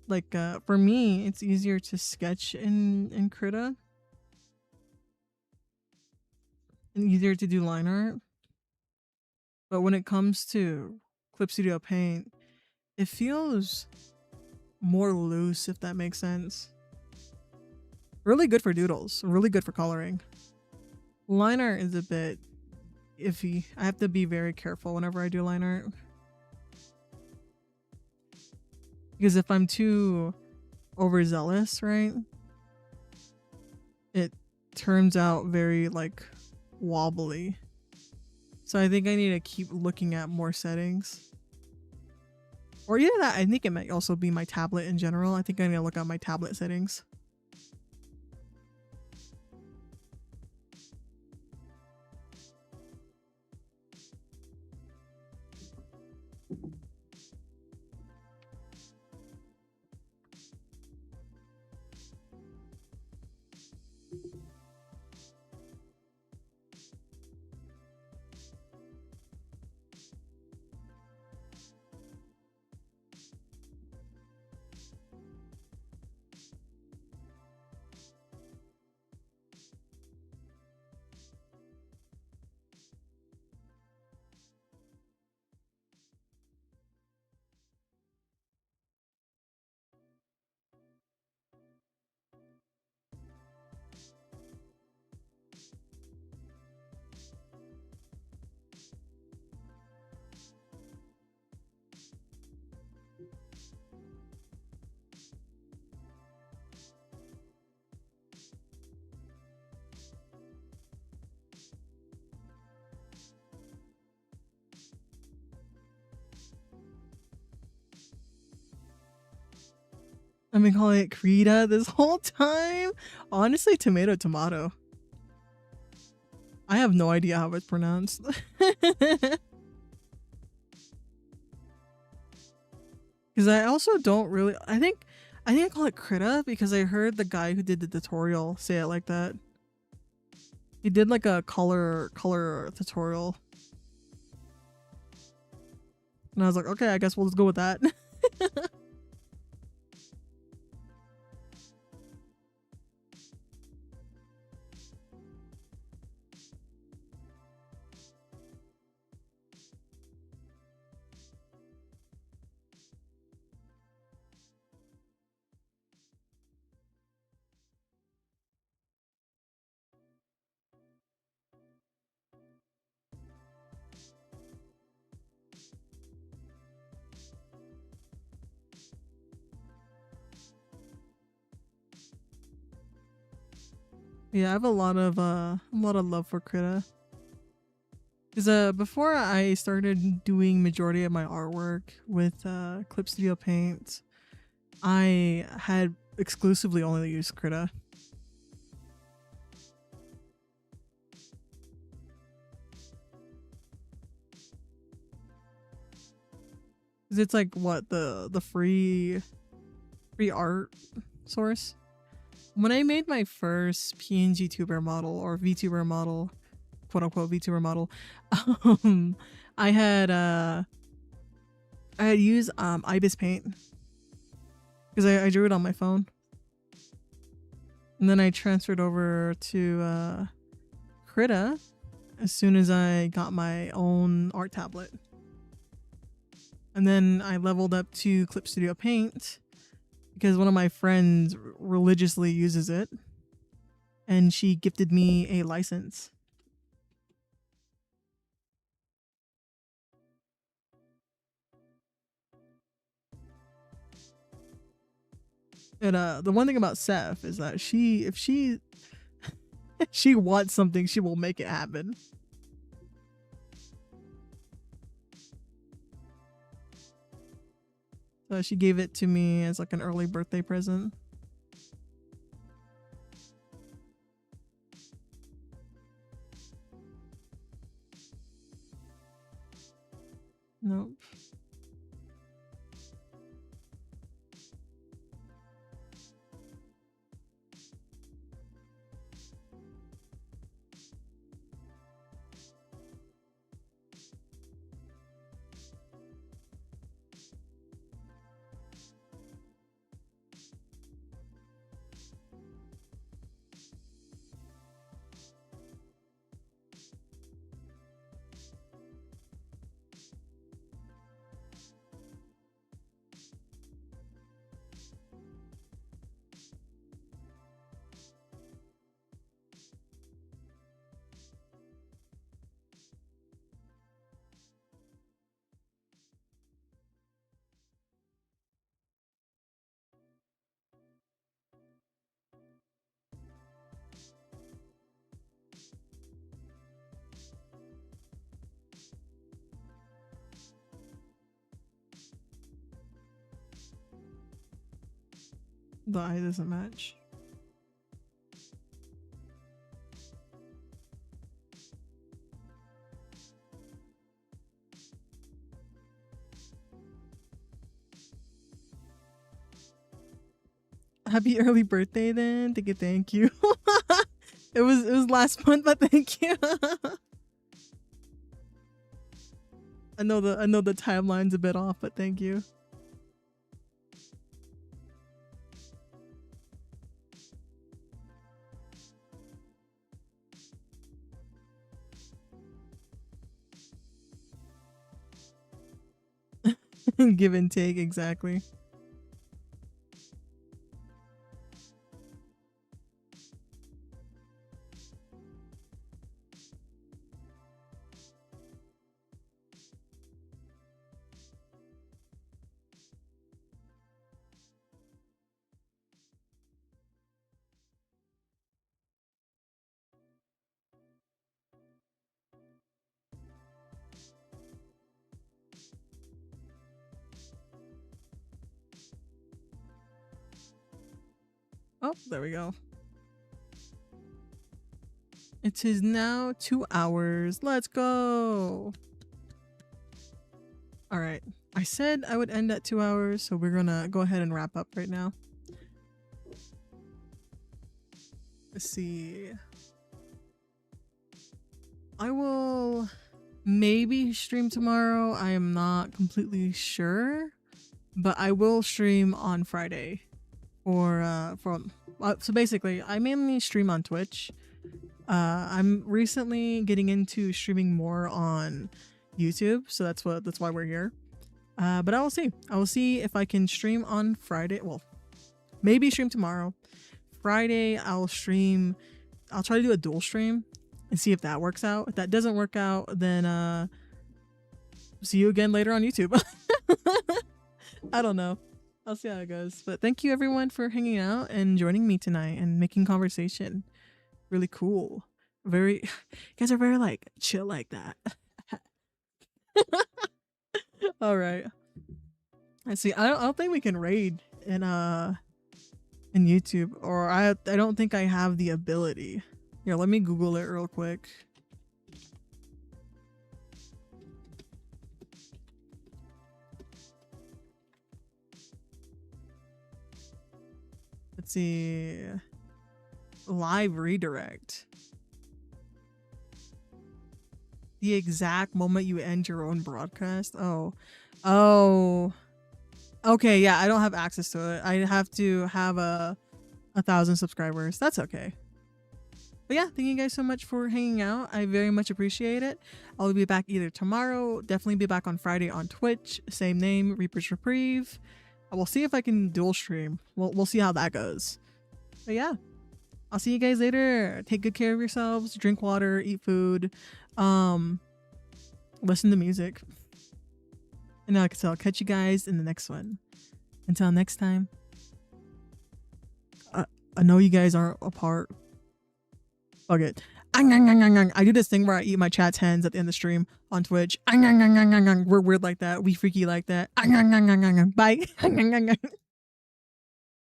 Like, for me, it's easier to sketch in Krita, and easier to do line art. But when it comes to Clip Studio Paint, it feels more loose, if that makes sense. Really good for doodles, really good for coloring. Line art is a bit iffy. I have to be very careful whenever I do line art. Because if I'm too overzealous, right, it turns out very, like, wobbly. So I think I need to keep looking at more settings. Or either that, I think it might also be my tablet in general. I think I need to look at my tablet settings. I've been calling it Krita this whole time. Honestly, tomato. I have no idea how it's pronounced. Because I also don't really... I think I call it Krita because I heard the guy who did the tutorial say it like that. He did like a color tutorial. And I was like, okay, I guess we'll just go with that. Yeah, I have a lot of love for Krita. Because before I started doing majority of my artwork with Clip Studio Paint, I had exclusively only used Krita. Cause it's like what the free art source. When I made my first PNG tuber model or VTuber model, quote unquote VTuber model, I had used Ibis Paint because I drew it on my phone, and then I transferred over to Krita as soon as I got my own art tablet. And then I leveled up to Clip Studio Paint because one of my friends religiously uses it, and she gifted me a license. And the one thing about Seth is that if she she wants something, she will make it happen. So she gave it to me as like an early birthday present. Nope. The eye doesn't match. Happy early birthday then. Thank you. It was last month, but thank you. I know the timeline's a bit off, but thank you. Give and take, exactly. Oh, there we go. It is now 2 hours. Let's go. All right. I said I would end at 2 hours, so we're gonna go ahead and wrap up right now. Let's see. I will maybe stream tomorrow. I am not completely sure, but I will stream on Friday. So basically, I mainly stream on Twitch. I'm recently getting into streaming more on YouTube, so that's why we're here. But I will see. I will see if I can stream on Friday. Well, maybe stream tomorrow. Friday, I'll stream. I'll try to do a dual stream and see if that works out. If that doesn't work out, then see you again later on YouTube. I don't know. I'll see how it goes. But thank you everyone for hanging out and joining me tonight and making conversation. really cool. Very, you guys are very like chill like that. All right. Let's see. I don't think we can raid in YouTube, or I don't think I have the ability. Here, let me Google it real quick. Let's see. Live redirect. The exact moment you end your own broadcast. Oh. Okay, yeah, I don't have access to it. I have to have 1,000 subscribers. That's okay. But yeah, thank you guys so much for hanging out. I very much appreciate it. I'll be back either tomorrow, definitely be back on Friday on Twitch, same name, Reaper's Reprieve. I will see if I can dual stream. We'll see how that goes. But yeah, I'll see you guys later. Take good care of yourselves, drink water, eat food, listen to music. And like I said, I'll catch you guys in the next one. Until next time. I know you guys aren't apart. Fuck it. I do this thing where I eat my chat's hands at the end of the stream on Twitch. We're weird like that. We freaky like that. Bye.